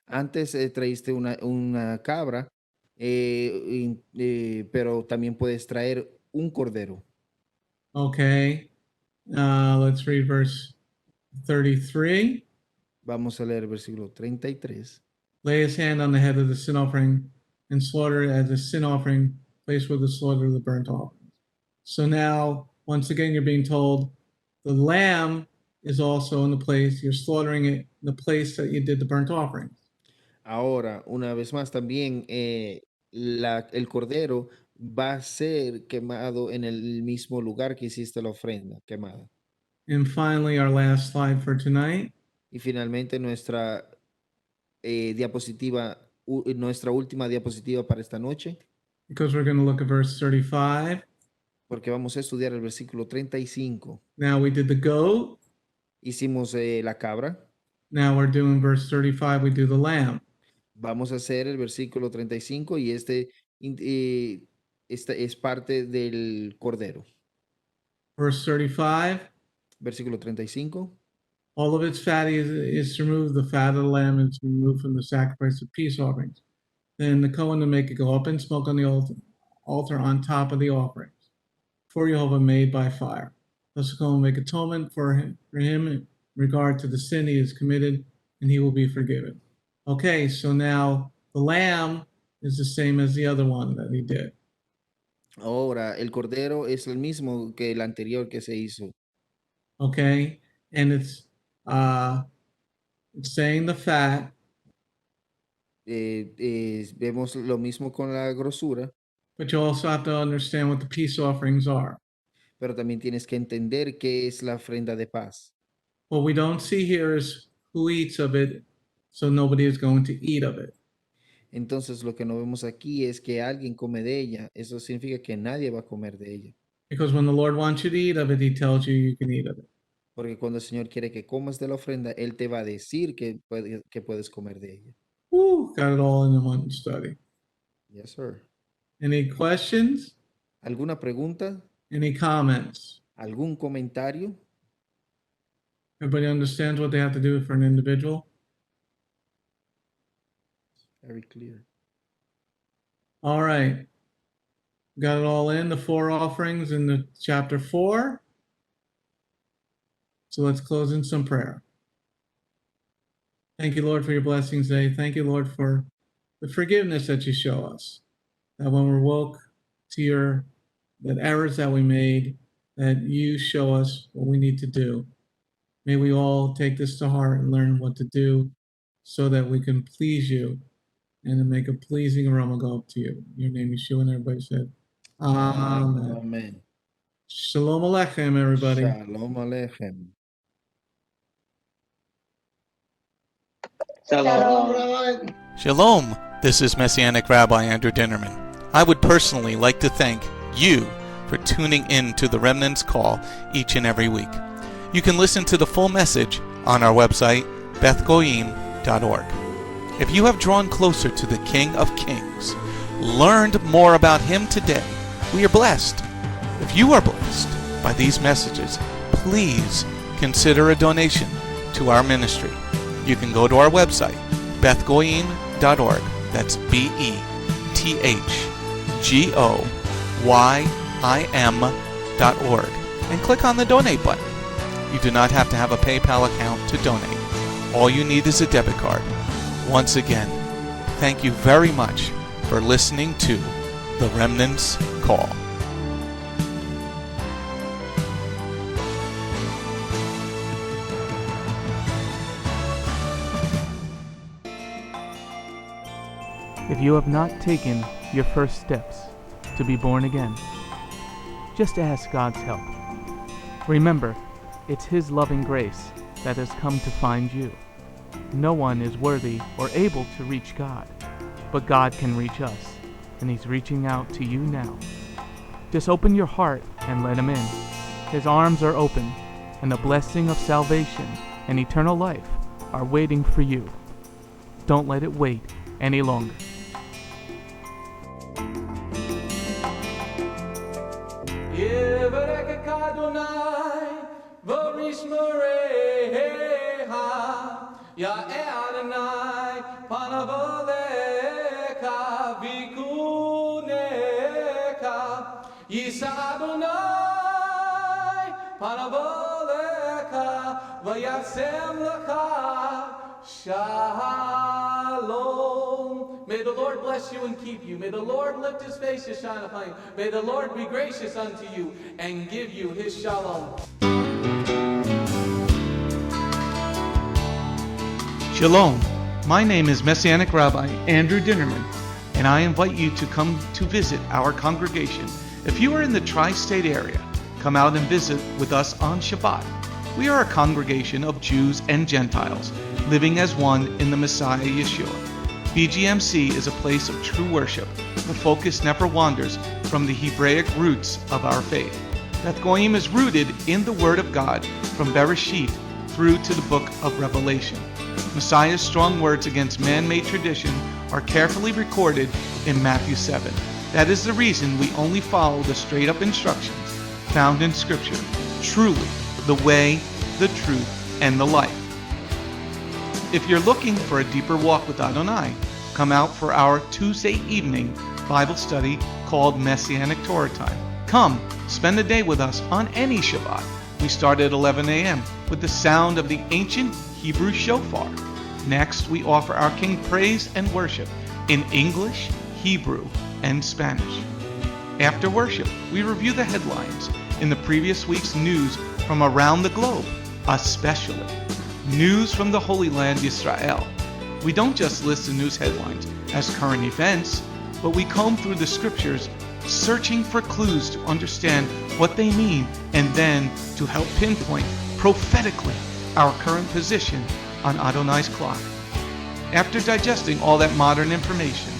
Antes traíste una cabra, pero también puedes traer un cordero. Okay, let's read verse 33. Vamos a leer el versículo 33. Lay his hand on the head of the sin offering and slaughter it as a sin offering, place where the slaughter of the burnt offerings. So now, once again, you're being told the lamb is also in the place, you're slaughtering it in the place that you did the burnt offerings. Ahora, una vez más, también el cordero va a ser quemado en el mismo lugar que hiciste la ofrenda quemada. And finally, our last slide for tonight. Y finalmente nuestra nuestra última diapositiva para esta noche, Because we're going to look at verse 35. porque vamos a estudiar el versículo 35. Now we did the goat. Hicimos la cabra, Now we're doing verse 35. We do the lamb. vamos a hacer el versículo 35 y este es parte del cordero. Verse 35. Versículo 35. All of its fat is removed. The fat of the lamb is removed from the sacrifice of peace offerings. Then the Cohen to make it go up in smoke on the altar on top of the offerings for Jehovah made by fire. Thus the Cohen will make atonement for him in regard to the sin he has committed, and he will be forgiven. Okay, so now the lamb is the same as the other one that he did. Ahora, el cordero es el mismo que el anterior que se hizo. Okay, and it's saying the fat. Vemos lo mismo con la grosura, But you also have to understand what the peace offerings are. pero también tienes que entender qué es la ofrenda de paz. What we don't see here is who eats of it, so nobody is going to eat of it. Entonces lo que no vemos aquí es que alguien come de ella. Eso significa que nadie va a comer de ella. Because when the Lord wants you to eat of it, he tells you you can eat of it. Porque cuando el Señor quiere que comas de la ofrenda, Él te va a decir que puedes comer de ella. Woo, got it all in one study. Yes, sir. Any questions? ¿Alguna pregunta? Any comments? ¿Algún comentario? Everybody understands what they have to do for an individual? Very clear. All right. Got it all in, the 4 offerings in the chapter 4. So let's close in some prayer. Thank you, Lord, for your blessings today. Thank you, Lord, for the forgiveness that you show us. That when we're woke to that errors that we made, that you show us what we need to do. May we all take this to heart and learn what to do so that we can please you and to make a pleasing aroma go up to you. In your name, Yeshua, and everybody said, Amen. Amen. Shalom Aleichem, everybody. Shalom Aleichem. Shalom, this is Messianic Rabbi Andrew Dinnerman. I would personally like to thank you for tuning in to the Remnant's Call each and every week. You can listen to the full message on our website, bethgoyim.org. If you have drawn closer to the King of Kings, learned more about Him today, we are blessed. If you are blessed by these messages, please consider a donation to our ministry. You can go to our website, bethgoyim.org. That's BETHGOYIM.org, and click on the donate button. You do not have to have a PayPal account to donate. All you need is a debit card. Once again, thank you very much for listening to The Remnant's Call. If you have not taken your first steps to be born again, just ask God's help. Remember, it's His loving grace that has come to find you. No one is worthy or able to reach God, but God can reach us, and He's reaching out to you now. Just open your heart and let Him in. His arms are open, and the blessing of salvation and eternal life are waiting for you. Don't let it wait any longer. Ya Adonai, panavoleka, vikuneka, Yisa Adonai, panavoleka, vayasem lecha, shalom. May the Lord bless you and keep you. May the Lord lift His face to shine upon you. May the Lord be gracious unto you and give you His shalom. Shalom. My name is Messianic Rabbi Andrew Dinnerman, and I invite you to come to visit our congregation. If you are in the tri-state area, come out and visit with us on Shabbat. We are a congregation of Jews and Gentiles, living as one in the Messiah Yeshua. BGMC is a place of true worship. The focus never wanders from the Hebraic roots of our faith. Beth Goyim is rooted in the Word of God from Bereshit through to the book of Revelation. Messiah's strong words against man-made tradition are carefully recorded in Matthew 7. That is the reason we only follow the straight-up instructions found in Scripture, truly the way, the truth, and the life. If you're looking for a deeper walk with Adonai, come out for our Tuesday evening Bible study called Messianic Torah Time. Come, spend the day with us on any Shabbat. We start at 11 a.m. with the sound of the ancient Hebrew shofar. Next, we offer our King praise and worship in English, Hebrew, and Spanish. After worship, we review the headlines in the previous week's news from around the globe, especially news from the Holy Land, Israel. We don't just list the news headlines as current events, but we comb through the scriptures, searching for clues to understand what they mean and then to help pinpoint prophetically our current position on Adonai's clock. After digesting all that modern information,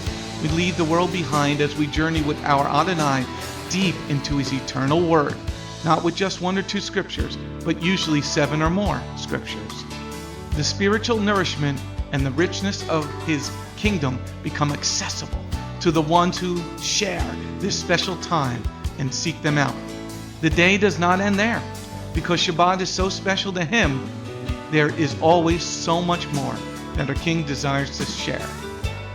we leave the world behind as we journey with our Adonai deep into His eternal Word, not with just one or two scriptures, but usually 7 or more scriptures. The spiritual nourishment and the richness of His kingdom become accessible to the ones who share this special time and seek them out. The day does not end there. Because Shabbat is so special to Him, there is always so much more that our King desires to share.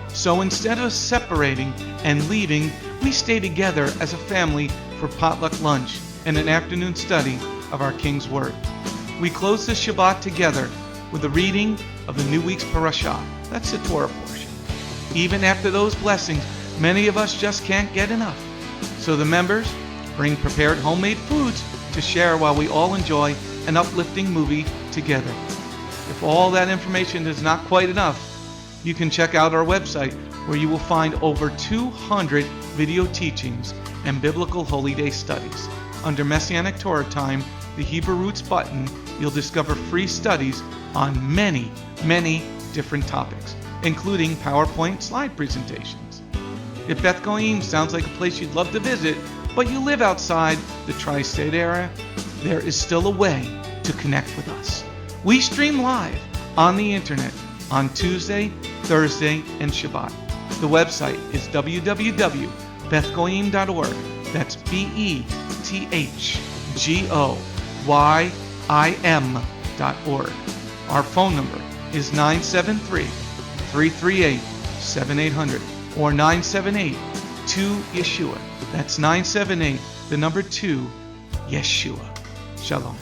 So instead of separating and leaving, we stay together as a family for potluck lunch and an afternoon study of our King's Word. We close the Shabbat together with a reading of the new week's parashah. That's the Torah portion. Even after those blessings, many of us just can't get enough. So the members bring prepared homemade foods to share while we all enjoy an uplifting movie together. If all that information is not quite enough, you can check out our website where you will find over 200 video teachings and biblical holy day studies. under Messianic Torah Time, the Hebrew Roots button, you'll discover free studies on many, many different topics, including PowerPoint slide presentations. If Beth Goyim sounds like a place you'd love to visit, but you live outside the tri-state area, there is still a way to connect with us. We stream live on the internet on Tuesday, Thursday, and Shabbat. The website is www.bethgoyim.org. That's BETHGOYIM.org. Our phone number is 973-338-7800 or 978-2-YESHUA. That's 978, the number 2, Yeshua. Shalom.